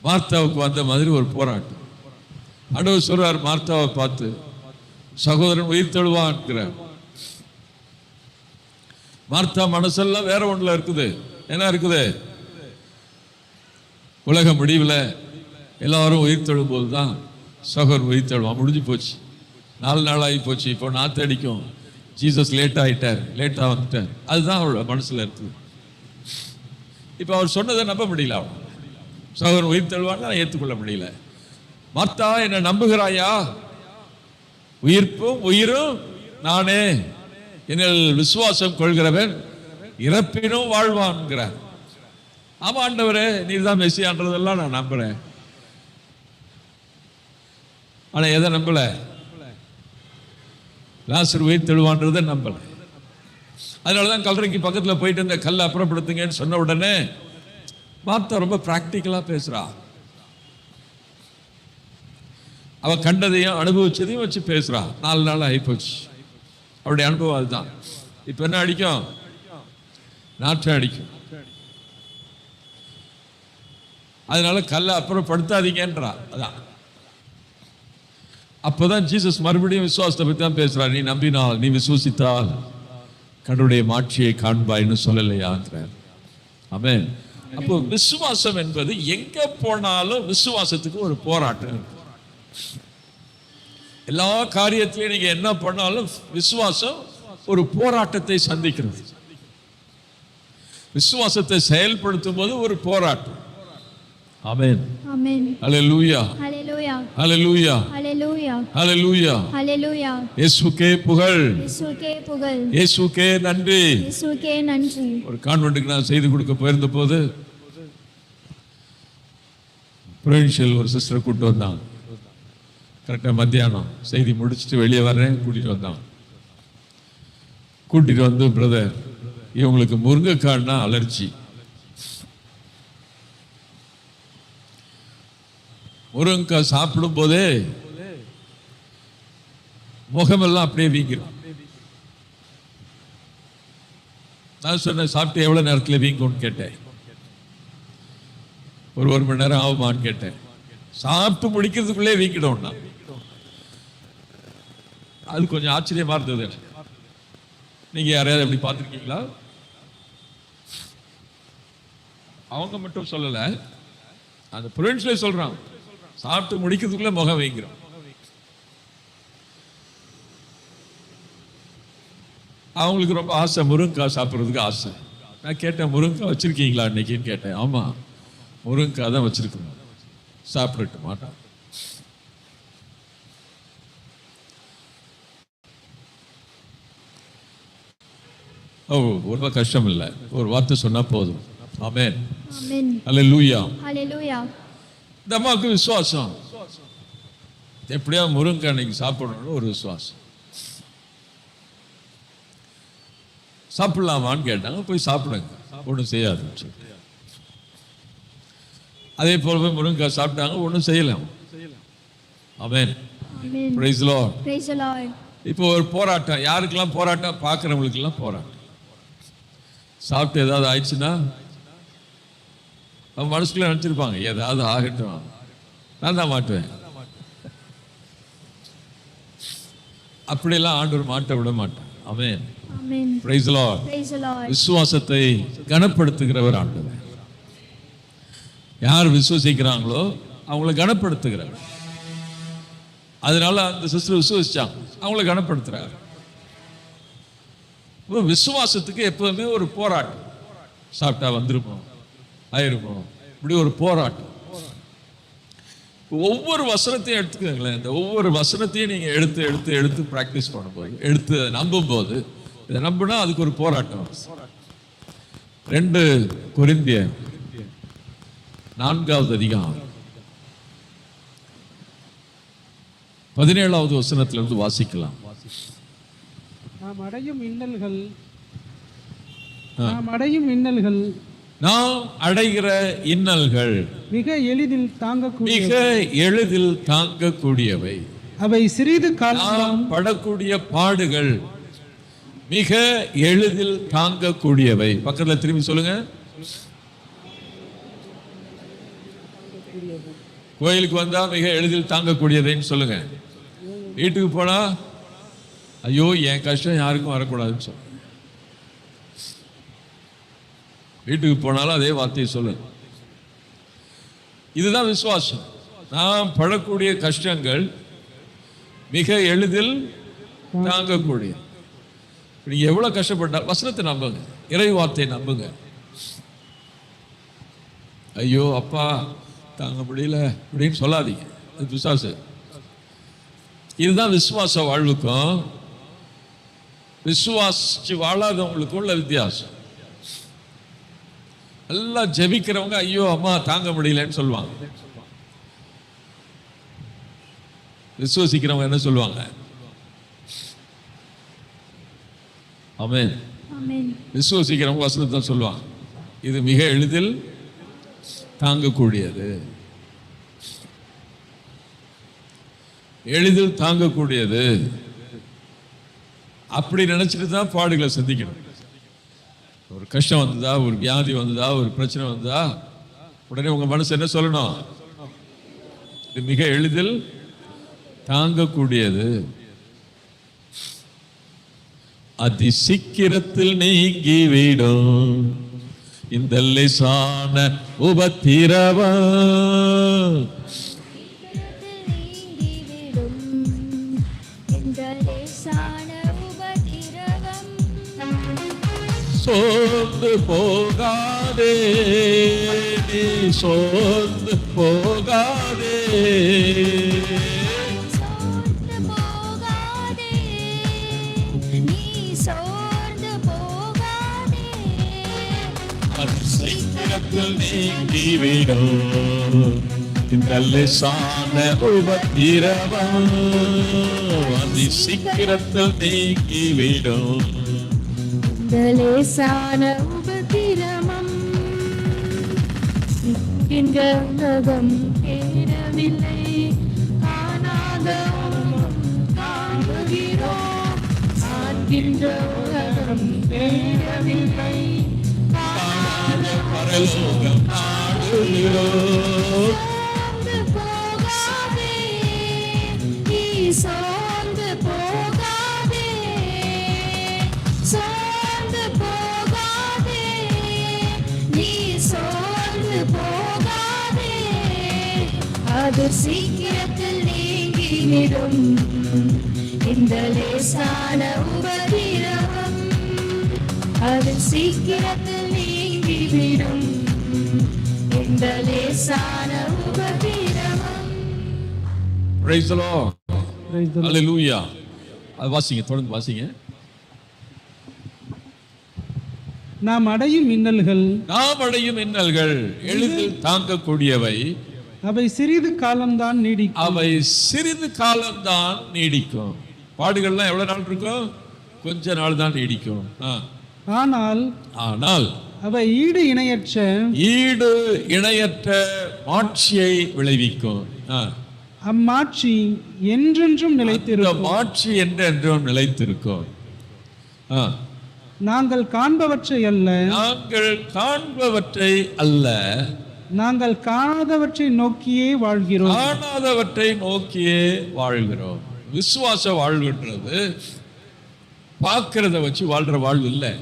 மார்த்தாவுக்கு வந்த மாதிரி ஒரு போராட்டம். ஆண்டவர் சொல்றார் மார்த்தாவை பார்த்து, சகோதரன் உயிர் தழுவான்கிறார். மார்த்தா மனசெல்லாம் வேற ஒண்ணுல இருக்குது. என்ன இருக்குது? உலக முடிவில் எல்லாரும் உயிர் தழும் போது தான் சகோதரன் உயிர் தழுவான். முடிஞ்சு போச்சு, 4 நாள் ஆகி போச்சு. இப்போ நாற்று அடிக்கும், ஜீசஸ் லேட்டாக ஆகிட்டார், லேட்டாக வந்துட்டார். அதுதான் அவரோட மனசில் இருக்குது. இப்போ அவர் சொன்னதை நம்ப முடியல. அவன் சகோதரன் உயிர் தழுவான்னு ஏற்றுக்கொள்ள முடியல. மார்த்தா, என்னை நம்புகிறாயா? உயிர்ப்பும் உயிரும் நானே, என்னில் விசுவாசம் கொள்கிறவன் இறப்பினும் வாழ்வான்கிறார். ஆமா ஆண்டவரே, நீர் தான் மெசியான்றதெல்லாம் நான் நம்புறேன். ஆனா எதை நம்பல? லாசர் உயிர் தெழுவான்றதை நம்பல. அதனாலதான் கல்லறைக்கு பக்கத்துல போயிட்டு இந்த கல்லை அப்புறப்படுத்துங்கன்னு சொன்ன உடனே மார்த்தா ரொம்ப பிராக்டிக்கலா பேசுறா. அவ கண்டதையும் அனுபவிச்சதையும் வச்சு பேசுறா. 4 நாள் ஆகிப்போச்சு. அவருடைய அனுபவம் அதுதான். இப்ப என்ன அடிக்கும்? நாற்றம் அடிக்கும். அதனால கல்லை அப்புறப்படுத்தாதீங்கன்றா. அதான் அப்பதான் ஜீசஸ் மறுபடியும் விசுவாசத்தை பற்றி தான் பேசுறார். நீ நம்பினால், நீ விசுவசித்தால் கடவுளுடைய மாட்சியை காண்பாய்னு சொல்லலையாங்கிறார். ஆமென். அப்போ விசுவாசம் என்பது எங்க போனாலும் விசுவாசத்துக்கு ஒரு போராட்டம். எல்லா காரியத்திலையும் நீங்க என்ன பண்ணாலும் விசுவாசம் ஒரு போராட்டத்தை சந்திக்கிறது. விசுவாசத்தை செயல்படுத்தும் போது ஒரு போராட்டம். ஆமென். ஆமென். ஹல்லேலூயா. ஹல்லேலூயா. ஹல்லேலூயா. ஹல்லேலூயா. ஹல்லேலூயா. ஹல்லேலூயா. இயேசுவுக்கே புகழ். இயேசுவுக்கே புகழ். இயேசுவுக்கே நன்றி. இயேசுவுக்கே நன்றி. ஒரு கான்வென்ட்க்கு நான் செய்து கொடுக்க போயிருந்த போது ப்ரொவின்ஷியல் ஒரு சிஸ்டர் கூட்டு வந்தாங்க. கரெக்டாக மத்தியானம் செய்தி முடிச்சுட்டு வெளியே வர்றேன், கூட்டிட்டு வந்தாங்க. கூட்டிட்டு வந்து, பிரதர், இவங்களுக்கு முருங்கைக்காய்னா அலர்ஜி. முருங்கைக்காய் சாப்பிடும் போதே முகமெல்லாம் அப்படியே வீங்கிடும். நான் சொன்னேன், சாப்பிட்டு எவ்வளோ நேரத்தில் வீங்கும்னு கேட்டேன். ஒரு மணி நேரம் ஆகுமான்னு கேட்டேன். சாப்பிட்டு முடிக்கிறதுக்குள்ளே வீங்கிடும்னா அது கொஞ்சம் ஆச்சரியமா இருந்தது எனக்கு. நீங்க யாரையாவது எப்படி பார்த்துருக்கீங்களா? அவங்க மட்டும் சொல்லல, அந்த ப்ரொவின்ஸ்ல சொல்றான், சாப்பிட்டு முடிக்கிறதுக்குள்ள முகம் வைக்கிறோம். அவங்களுக்கு ரொம்ப ஆசை, முருங்கைக்காய் சாப்பிட்றதுக்கு ஆசை. நான் கேட்டேன், முருங்கைக்காய் வச்சிருக்கீங்களா இன்னைக்குன்னு கேட்டேன். ஆமா, முருங்கைக்காய் தான் வச்சிருக்கணும், சாப்பிடட்டு மாட்டான். ஓ, ரொம்ப கஷ்டம் இல்லை, ஒரு வார்த்தை சொன்னா போதும். ஆமென், ஆமென், அல்லேலூயா. ஹalleluya. இந்த அம்மாவுக்கு விசுவாசம், எப்படியா முருங்கை அன்னைக்கு சாப்பிடணும்னு ஒரு விசுவாசம். சாப்பிடலாமான்னு கேட்டாங்க. போய் சாப்பிடுங்க, ஒன்றும் செய்யாதுன்னு சொல்லிட்டு. அதே போலவே முருங்கைக்காய் சாப்பிட்டாங்க, ஒன்றும் செய்யலாம். Amen, amen, praise the Lord. praise the Lord. இப்போ ஒரு போராட்டம், யாருக்கெல்லாம் போராட்டம்? பார்க்குறவங்களுக்கெல்லாம் போராட்டம். சாப்பிட்டு ஏதாவது ஆயிடுச்சுன்னா அவன் மனசுக்குள்ள நினச்சிருப்பாங்க, ஏதாவது ஆகட்டும், நான் தான் மாட்டுவேன். அப்படியெல்லாம் ஆண்டவர் மாட்ட விட மாட்டான். Amen, amen, praise the Lord. praise the Lord. விசுவாசத்தை கனப்படுத்துகிறவர் ஆண்டவர். யார் விசுவசிக்கிறாங்களோ அவங்கள கனப்படுத்துகிறார். அதனால அந்த சிஸ்டர் விசுவசிச்சாங்க, அவங்கள கனப்படுத்துறாங்க. விசுவாசத்துக்கு எப்பவுமே ஒரு போராட்டம். சாப்பிட்டா வந்திருப்போம், ஆயிருப்போம், இப்படி ஒரு போராட்டம். ஒவ்வொரு வசனத்தையும் எடுத்துக்கங்களேன். இந்த ஒவ்வொரு வசனத்தையும் நீங்க எடுத்து எடுத்து எடுத்து பிராக்டிஸ் பண்ணும்போது, எடுத்து நம்பும் போது, இதை நம்பினா அதுக்கு ஒரு போராட்டம். 2 கொரிந்தியர் 4வது அதிகாரம் 17வது வசனத்திலிருந்து வாசிக்கலாம். நாம் அடையும் இன்னல்கள் நாம் அடைகிற இன்னல்கள் மிக எளிதில் தாங்கக்கூடியவை. அவை சிறிது நாம் காலம் படக்கூடிய பாடுகள் மிக எளிதில் தாங்கக்கூடியவை. பக்கத்துல திரும்பி சொல்லுங்க. கோயிலுக்கு வந்தா மிக எளிதில் தாங்கக்கூடியதைன்னு சொல்லுங்க. வீட்டுக்கு போனா ஐயோ என் கஷ்டம் யாருக்கும் வரக்கூடாதுன்னு சொல்லுங்க. வீட்டுக்கு போனாலும் அதே வார்த்தையை சொல்லுங்க. இதுதான் விசுவாசம். நாம் படக்கூடிய கஷ்டங்கள் மிக எளிதில் தாங்கக்கூடிய. நீங்க எவ்வளவு கஷ்டப்பட்டால் வசனத்தை நம்புங்க, இறை வார்த்தையை நம்புங்க. ஐயோ அப்பா தாங்க முடியல அப்படின்னு சொல்லாதீங்க, அது விசுவாசம். இதுதான் விசுவாச வாழ்வுக்கும் விசுவாசிச்சு வாழாதவங்களுக்கும் உள்ள வித்தியாசம். எல்லாம் ஜெபிக்கிறவங்க ஐயோ அம்மா தாங்க முடியலன்னு சொல்லுவாங்க. விசுவாசிக்கிறவங்க என்ன சொல்லுவாங்க? ஆமென். ஆமென், விசுவாசிக்கிறவங்க வசனத்தை தான் சொல்லுவாங்க, இது மிக எளிதில் தாங்கக்கூடியது, எளிதில் தாங்கக்கூடியது. அப்படி நினைச்சிட்டு தான் பாடுகளை சந்திக்கணும். ஒரு கஷ்டம் வந்ததா, ஒரு வியாதி வந்ததா, ஒரு பிரச்சனை வந்ததா, உடனே உங்க மனசு என்ன சொல்லணும்? இது மிக எளிதில் தாங்கக்கூடியது, அதி சீக்கிரத்தில் நீங்கிவிடும் இந்த லேசான உபத்திரவம். சோர்ந்து போகாதே, நீ சோர்ந்து போகாதே, சீக்கிரத்தில் நீங்கிவிடும் இந்த லேசான உபத்திரவம், அதி சீக்கிரத்தில் நீங்கிவிடும் லேசான உபத்திரமம். என்கின்ற உலகம் தேடவில்லை, காணாத காண்கிறோம், காண்கின்ற உலகம் நகம் தேடவில்லை. பரலோகம் நாடுகிறோம். சோர்ந்து போகாதே, நீ சோர்ந்து போகாதே, சோர்ந்து போகாதே, நீ சோர்ந்து போகாதே. அது சீக்கிரத்தில் நீங்கிவிடும் இந்த லேசான உபத்திரவம். அது சீக்கிரத்தில் நீங்கிவிடும் இந்த லேசான உபத்திரவம். Praise the Lord. Praise the Lord. Hallelujah. அது வாசிங்க, தொடர்ந்து வாசிங்க. நாம் அடையும் இன்னல்கள் நாம் அடையும் இன்னல்கள் எளிதில் தாங்கக்கூடியவை, அவை சிறிது காலம்தான் நீடிக்கும். அவை சிறிது காலம்தான் நீடிக்கும். பாடுகள்லாம் எவ்வளவு நாள் இருக்கும்? கொஞ்ச நாள் தான் நீடிக்கும். ஆனால் ஆனால் அவை ஈடு இணையற்ற மாட்சியை விளைவிக்கும். அம்மாட்சி என்றென்றும் இந்த நிலைத்திருக்கும். மாட்சி என்றென்றும் நிலைத்திருக்கும். நாங்கள் காண்பவற்றை அல்ல, நாங்கள் காண்பவற்றை அல்ல, நாங்கள் காணாதவற்றை நோக்கியே வாழ்கிறோம். காணாதவற்றை நோக்கியே வாழ்கிறோம். விசுவாச வாழ்வுன்றது பார்க்கிறத வச்சு வாழ்ற வாழ்வு இல்லை.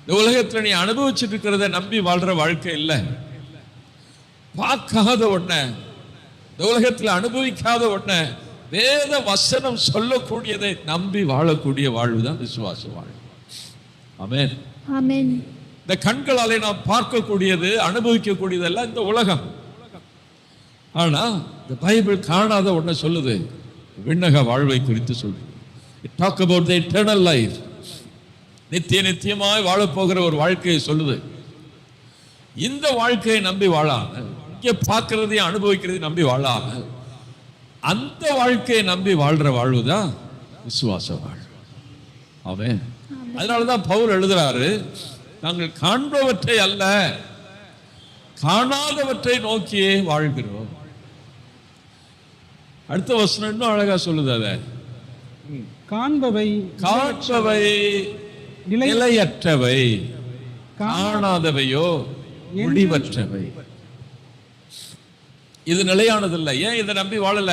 இந்த உலகத்துல நீ அனுபவிச்சுட்டு இருக்கிறத நம்பி வாழ்ற வாழ்க்கை இல்லை. பார்க்காத ஒண்ண, இந்த உலகத்துல அனுபவிக்காத ஒண்ண, வேத வசனம் சொல்லக்கூடியதை நம்பி வாழக்கூடிய வாழ்வு தான் விசுவாச வாழ்வு. ஆமென். ஆமென். இந்த கண்களாலே நாம் பார்க்கக்கூடியது, அனுபவிக்கக்கூடியதெல்லாம் இந்த உலகம். ஆனா இந்த பைபிள் காணாத ஒன்றை சொல்லுது, விண்ணக வாழ்வை குறித்து சொல்லுது. It talk about the eternal life. நித்தியமாய் வாழப்போகிற ஒரு வாழ்க்கையை சொல்லுது. இந்த வாழ்க்கையை நம்பி வாழாம, இங்கே பார்க்கறதையும் அனுபவிக்கிறதையும் நம்பி வாழாம, அந்த வாழ்க்கையை நம்பி வாழ்ற வாழ்வு தான் விசுவாச வாழ்வு. ஆமென். அதனாலதான் பவுல் எழுதுறாரு, நாங்கள் காண்பவற்றை அல்ல, காணாதவற்றை நோக்கியே வாழ்கிறோம். அடுத்த வசனம் இன்னும் அழகா சொல்லுது. அதை காண்பவை நிலையற்றவை, காணாதவையோ முடிவற்றவை. இது நிலையானதில்லை. ஏன் இதை நம்பி வாழல?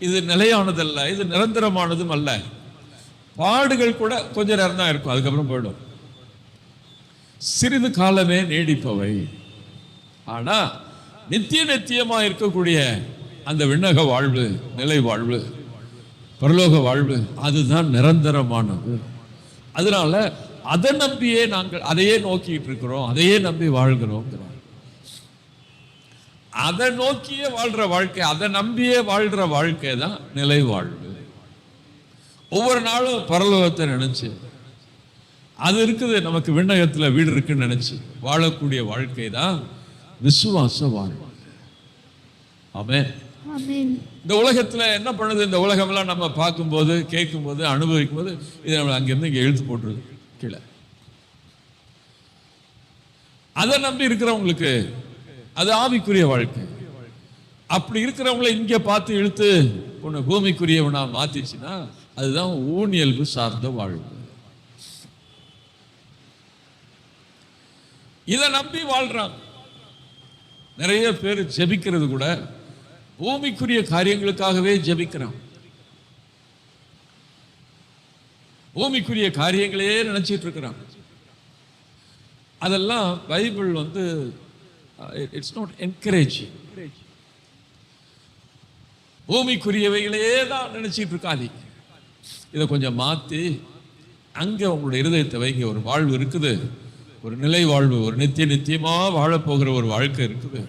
இது நிலையானதல்ல, இது நிரந்தரமானதும் அல்ல. பாடுகள் கூட கொஞ்ச நேரம் தான் இருக்கும், அதுக்கப்புறம் போயிடும். சிறிது காலமே நீடிப்பவை. ஆனா நித்தியமா இருக்கக்கூடிய அந்த விண்ணக வாழ்வு, நிலை வாழ்வு, பரலோக வாழ்வு, அதுதான் நிரந்தரமானது. அதனால அதை நம்பியே நாங்கள் அதையே நோக்கிட்டு இருக்கிறோம், அதையே நம்பி வாழ்கிறோம். அதை நோக்கியே வாழ்ற வாழ்க்கை, அதை நம்பியே வாழ்ற வாழ்க்கை தான் நிலை வாழ்வு. ஒவ்வொரு நாளும் பரலோகத்தை நினைச்சு, அது இருக்குது நமக்கு விண்ணகத்துல வீடு இருக்குன்னு நினைச்சு வாழக்கூடிய வாழ்க்கை தான் விசுவாச வாழ்வு. ஆமென். ஆமென். இந்த உலகத்துல என்ன பண்ணுது? இந்த உலகமெல்லாம் நம்ம பார்க்கும்போது, கேட்கும்போது, அனுபவிக்கும் போது, இதை நம்ம அங்கிருந்து இங்க எழுத்து போட்டுருது கீழே. அதை நம்பி இருக்கிறவங்களுக்கு அது ஆவிக்குரிய வாழ்க்கை. அப்படி இருக்கிறவங்கள இங்க பார்த்து இழுத்து உன்னை பூமிக்குரியவனா மாத்திச்சுன்னா அதுதான் ஊனியல்பு சார்ந்த வாழ்வு. இதை நம்பி வாழ்றாங்க. நிறைய பேர் ஜெபிக்கிறது கூட பூமிக்குரிய காரியங்களுக்காகவே ஜெபிக்கிறான். பூமிக்குரிய காரியங்களையே நினைச்சிட்டு இருக்கிறான். அதெல்லாம் பைபிள் இட்ஸ் நாட் என்கரேஜிங். பூமிக்குரியவைகளே தான் நினைச்சிட்டு இருக்காதீங்க. இதை கொஞ்சம் மாற்றி அங்கே உங்களுடைய இருதயத்தை வைங்க. ஒரு வாழ்வு இருக்குது, ஒரு நிலை வாழ்வு, ஒரு நித்தியமா வாழப்போகிற ஒரு வாழ்க்கை இருக்குது.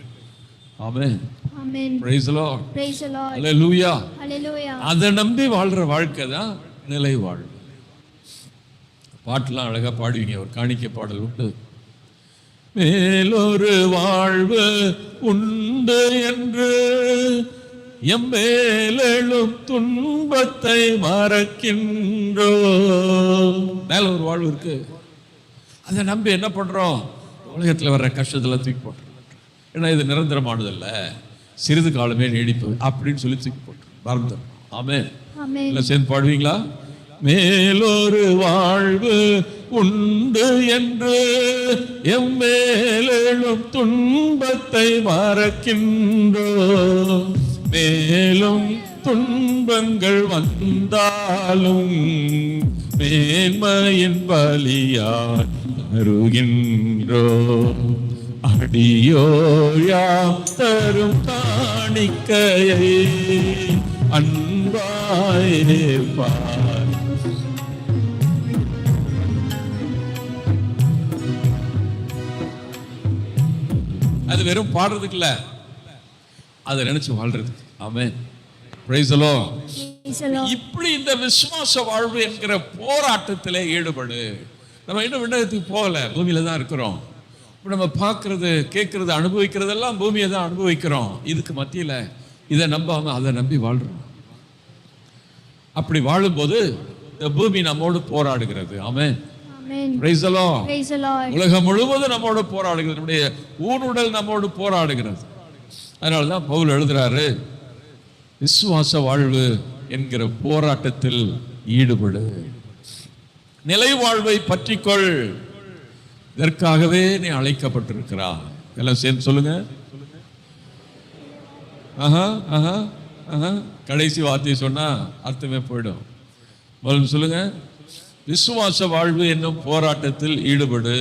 ஆமென். ஆமென். Praise the Lord. Praise the Lord. Hallelujah. Hallelujah. அதை நம்பி வாழ்ற வாழ்க்கை தான் நிலை வாழ்வு. பாட்டெல்லாம் அழகா பாடுவீங்க. ஒரு காணிக்கை பாடல் உண்டு. மேலொரு வாழ்வு உண்டு என்று எம்மேலும் துன்பத்தை மறக்கின்றோ. மேல ஒரு வாழ்வு இருக்கு, அதை நம்பி என்ன பண்றோம்? உலகத்தில் வர்ற கஷ்டத்துல தூக்கி போட்டுறோம். ஏன்னா இது நிரந்தரமானதல்ல, சிறிது காலமே நீடிப்பு அப்படின்னு சொல்லி தூக்கி போட்டுறோம், மறந்துடும். ஆமென். ஆமென். இல்லை சேர்ந்து பாடுவீங்களா? மேலொரு வாழ்வு உண்டு என்று எம்மேலும் துன்பத்தை மறக்கின்றோம். மேலும் துன்பங்கள் வந்தாலும் மேன்மையின் பலியாய் வருகின்றோம். அடியோயாம் தரும் காணிக்கையை அன்பாயிருப்பார். அது வெறும் பாடுறதுக்கு இல்ல, அதை நினைச்சு வாழ்றதுக்கு. ஆமென். Praise the Lord. இப்படி இந்த விசுவாச வாழ்வு என்கிற போராட்டத்திலே ஈடுபடு. நம்ம இன்னும் விண்ணகத்துக்கு போகல, பூமியில தான் இருக்கிறோம். இப்போ நம்ம பார்க்கறது, கேட்கறது, அனுபவிக்கிறதெல்லாம் பூமியை தான் அனுபவிக்கிறோம். இதுக்கு மத்தியில இதை நம்பாம அதை நம்பி வாழ்றோம். அப்படி வாழும்போது இந்த பூமி நம்மோடு போராடுகிறது. ஆமென். Praise the Lord. உலகம் முழுவதும் நம்மோடு போராடுகிறது. நம்முடைய ஊனுடல் நம்மோடு போராடுகிறது. அதனாலதான் பவுல் எழுதுறாரு, விசுவாச வாழ்வு என்கிற போராட்டத்தில் ஈடுபடு. நிலை வாழ்வை பற்றிக்கொள். இதற்காகவே நீ அழைக்கப்பட்டிருக்கிறாய். எல்லாம் சேர்ந்து சொல்லுங்க. கடைசி வார்த்தையை சொன்னா அர்த்தமே போயிடும். முதல்ல சொல்லுங்க, விசுவாச வாழ்வு என்னும் போராட்டத்தில் ஈடுபடு.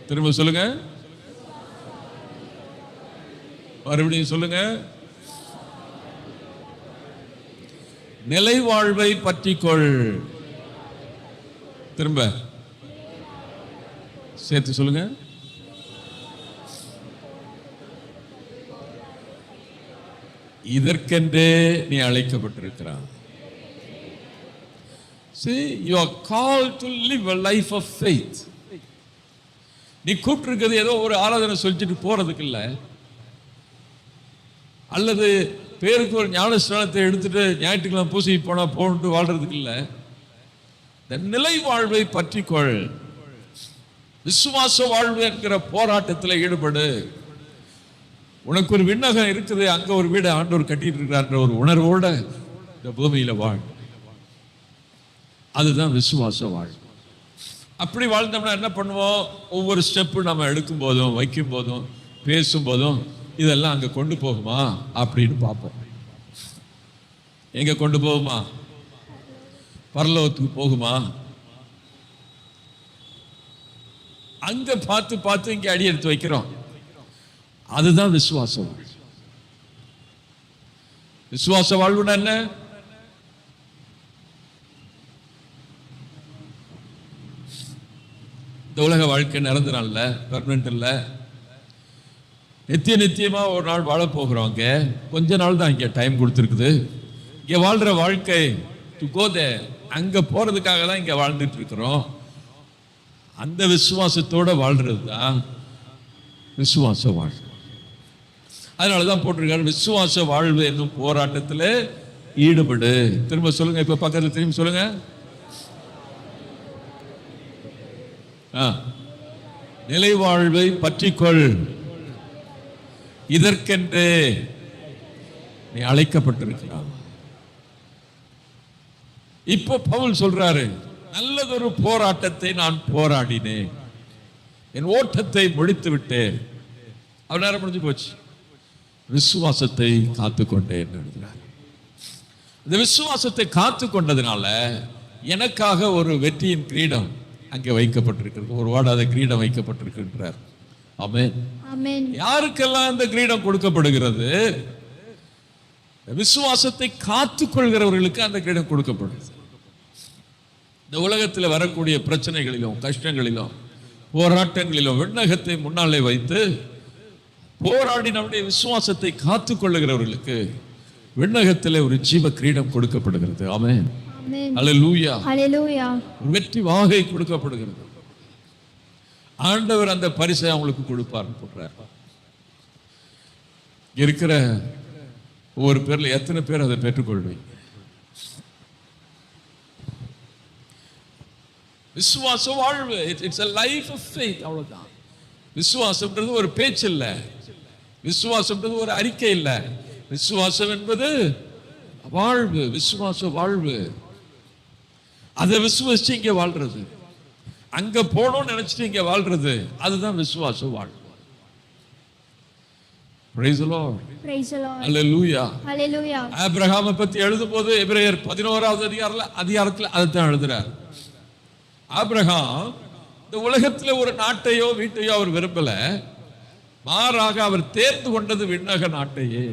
திரும்ப சொல்லுங்க, மறுபடியும் சொல்லுங்க. நிலை வாழ்வை பற்றிக்கொள். திரும்ப சேர்த்து சொல்லுங்க. இதற்கென்றே நீ அழைக்கப்பட்டிருக்கிறாய். See, you are called to live a life of faith. நீ கூப்பிட்டிருக்கிறது ஏதோ ஒரு ஆராதனை சொல்லிட்டு போறதுக்கு இல்லை, அல்லது பேருக்கு ஒரு ஞான ஸ்நானத்தை எடுத்துட்டு ஞாயிற்றுக்கிழமை பூசை போனா போட்டு வாழ்றதுக்கு இல்லை. இந்த நிலை வாழ்வை பற்றிக்கொள். விசுவாச வாழ்வு என்கிற போராட்டத்தில் ஈடுபடு. உனக்கு ஒரு விண்ணகம் இருக்குது, அங்க ஒரு வீடு ஆண்டவர் கட்டிட்டு இருக்கிறார் ஒரு உணர்வோட இந்த பூமியில வாழ். அதுதான் விசுவாச வாழ்வு. அப்படி வாழ்ந்தோம்னா என்ன பண்ணுவோம்? ஒவ்வொரு ஸ்டெப்பு நம்ம எடுக்கும் போதும், வைக்கும் போதும், பேசும் போதும் இதெல்லாம் அங்க கொண்டு போகுமா அப்படின்னு பார்ப்போம். எங்க கொண்டு போகுமா? பரலோகத்துக்கு போகுமா? அங்க பார்த்து பார்த்து இங்க அடி எடுத்து வைக்கிறோம். அதுதான் விசுவாச வாழ்வு. விசுவாச வாழ்வுனா என்ன? இந்த உலக வாழ்க்கை நிரந்தரம் இல்ல, பெர்மனன்ட் இல்ல. நித்தியமா ஒரு நாள் வாழ போகிறோம். அங்க கொஞ்ச நாள் தான் இங்க டைம் கொடுத்துருக்குது. இங்க வாழ்ற வாழ்க்கை டு கோ தேர். அங்க போறதுக்காக தான் இங்க வாழ்ந்துட்டு இருக்கிறோம். அந்த விசுவாசத்தோட வாழ்றது தான் விசுவாச வாழ்வு. அதனாலதான் போட்டிருக்காரு, விசுவாச வாழ்வு என்னும் போராட்டத்தில் ஈடுபடு. திரும்ப சொல்லுங்க, இப்ப பக்கத்துல திரும்பி சொல்லுங்க. நிலை வாழ்வை பற்றிக்கொள். இதற்கென்று நீ அழைக்கப்பட்டிருக்கிறாய். இப்போ பவுல் சொல்றாரு, நல்லதொரு போராட்டத்தை நான் போராடினேன், என் ஓட்டத்தை முடித்து விட்டேன். அவர் நேரம் முடிஞ்சு போச்சு. விசுவாசத்தை காத்துக்கொண்டேன் எழுதுகிறார். இந்த விசுவாசத்தை காத்து கொண்டதுனால எனக்காக ஒரு வெற்றியின் கிரீடம் அங்கே வைக்கப்பட்டிருக்கிறது. ஒரு வாடாத கிரீடம் வைக்கப்பட்டிருக்கின்றார். ஆமென். ஆமென். யாருக்கெல்லாம் இந்த கிரீடம் கொடுக்கப்படுகிறது? விசுவாசத்தை காத்துக்கொள்கிறவர்களுக்கு அந்த கிரீடம் கொடுக்கப்படுது. இந்த உலகத்தில் வரக்கூடிய பிரச்சனைகளிலும் கஷ்டங்களிலும் போராட்டங்களிலும் விண்ணகத்தை முன்னாலே வைத்து போராடி நம்முடைய விசுவாசத்தை காத்துக்கொள்ளுகிறவர்களுக்கு விண்ணகத்தில் ஒரு ஜீவ கிரீடம் கொடுக்கப்படுகிறது. ஆமென். அல்லேலூயா. அல்லேலூயா. வெற்றி வாகை கொடுக்கப்படுகிறது. ஆண்டவர் அந்த பரிசை அவங்களுக்கு கொடுப்பார் போடுறார். இருக்கிற ஒவ்வொரு பேர்ல எத்தனை பேர் அதை பெற்றுக்கொள்வீங்க? விசுவாச வாழ்வு, it's a life of faith. அவ்வளவுதான். விசுவாசம்ன்றது ஒரு பேச்சு இல்லை, விசுவாசம்ன்றது ஒரு அறிக்கை இல்லை. விசுவாசம் என்பது வாழ்வு, விசுவாச வாழ்வு. அதை விசுவாசிச்சு இங்க வாழ்றது, அங்க போனோம்னு நினைச்சிட்டு இங்க வாழ்றது, அதுதான் விசுவாச வாழ்வு. Praise the Lord. Praise the Lord. Hallelujah. Hallelujah. ஆபிரகாமை பத்தி எழுதும்போது எபிரேயர் 11வது அதிகாரத்துல அதைத்தான் எழுதுறார். ஆபிரகாம் இந்த உலகத்துல ஒரு நாட்டையோ வீட்டையோ அவர் விரும்பல, மாறாக அவர் தேர்ந்து கொண்டது விண்ணக நாட்டையே.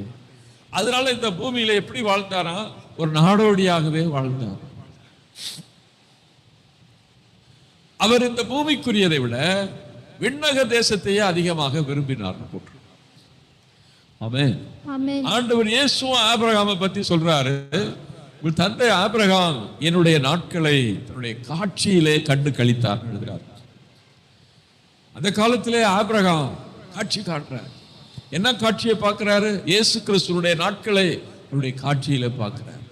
அதனால இந்த பூமியில எப்படி வாழ்ந்தாரா, ஒரு நாடோடியாகவே வாழ்ந்தார். அவர் இந்த பூமிக்குரியதை விட விண்ணக தேசத்தையே அதிகமாக விரும்பினார். ஆமென். ஆமென். ஆண்டவர் இயேசுவும் ஆபிரகாமை பத்தி சொல்றாரு, உங்கள் தந்தை ஆபிரகாம் என்னுடைய நாட்களை தன்னுடைய காட்சியிலே கண்டு கழித்தார் எழுதுகிறார். அந்த காலத்திலே ஆபிரகாம் காட்சி காட்டுறார். என்ன காட்சியை பார்க்கிறாரு? இயேசு கிறிஸ்துவுடைய நாட்களை அவருடைய காட்சியில பார்க்கிறார்.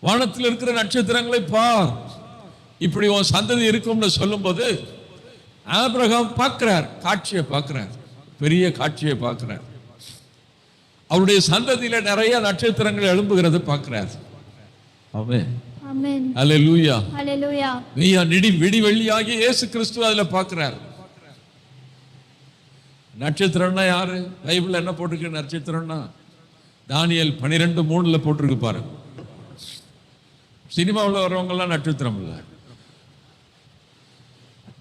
வானத்தில் இருக்கிற நட்சத்திரங்களை பார், இப்படி உன் சந்ததி இருக்கும்னு சொல்லும்போது ஆபிரகாம் பார்க்கிறார், காட்சியை பார்க்கிறார், பெரிய காட்சியை பார்க்கிறார். அவருடைய சந்ததியில நிறைய நட்சத்திரங்கள் எழும்புகிறது பார்க்கிறார். ஆமென். ஆமென். அல்லேலூயா. Hallelujah. விடிவெள்ளியாகி இயேசு கிறிஸ்து அதுல பார்க்கிறார். நட்சத்திரம்னா யாரு? பைபிள்ல என்ன போட்டிருக்கு நட்சத்திரம்னா? தானியேல் 12:3 போட்டிருக்கு பாருங்க. சினிமாவில் வர்றவங்க எல்லாம் நட்சத்திரம் இல்லை,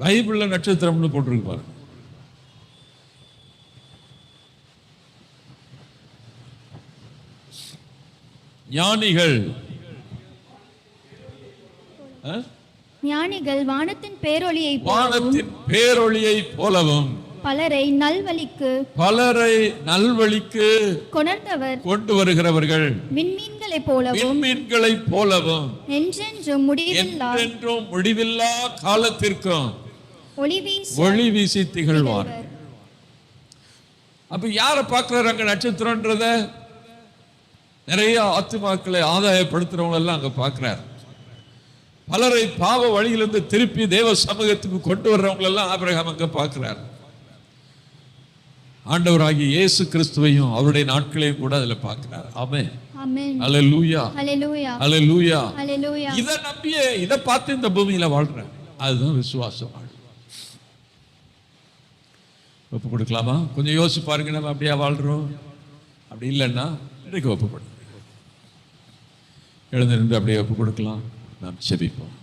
பைபிள்ல நட்சத்திரம்னு போட்டிருக்கு பாருங்க. ஞானிகள் ஞானிகள் வானத்தின் பேரொளியை போலவும் பலரை நல்வழிக்கு கொண்டு வருகிறவர்கள் விண்மீன்களைப் போலவும் என்றென்றும் முடிவில்லா காலத்திற்கும் ஒளி வீசி திகழ்வார். அப்ப யார பார்க்கிறார் அங்க நட்சத்திரம்ன்றத? நிறைய ஆத்துமாக்களை ஆதாயப்படுத்துறவங்க எல்லாம் அங்க பார்க்கிறார். பலரை பாவ வழியிலிருந்து திருப்பி தேவ சமூகத்துக்கு கொண்டு வர்றவங்க எல்லாம் ஆபிரகாம் அங்க பார்க்கிறார். ஆண்டவராகிய இயேசு கிறிஸ்துவையும் அவருடைய நாட்களையும் கூட அதுல பார்க்கிறார். ஆமென். ஆமென். அல்லேலூயா. அல்லேலூயா. அல்லேலூயா. அல்லேலூயா. இதை நம்பியே இதை பார்த்து இந்த பூமியில வாழ்றார். அதுதான் விசுவாசம். ஒப்பு கொடுக்கலாமா? கொஞ்சம் யோசிச்சு பாருங்க, நம்ம அப்படியா வாழ்றோம்? அப்படி இல்லைன்னா இன்றைக்கு ஒப்பு கொடுங்க. எழுந்து நின்று அப்படியே ஒப்பு கொடுக்கலாம். நாம் செபிப்போம்.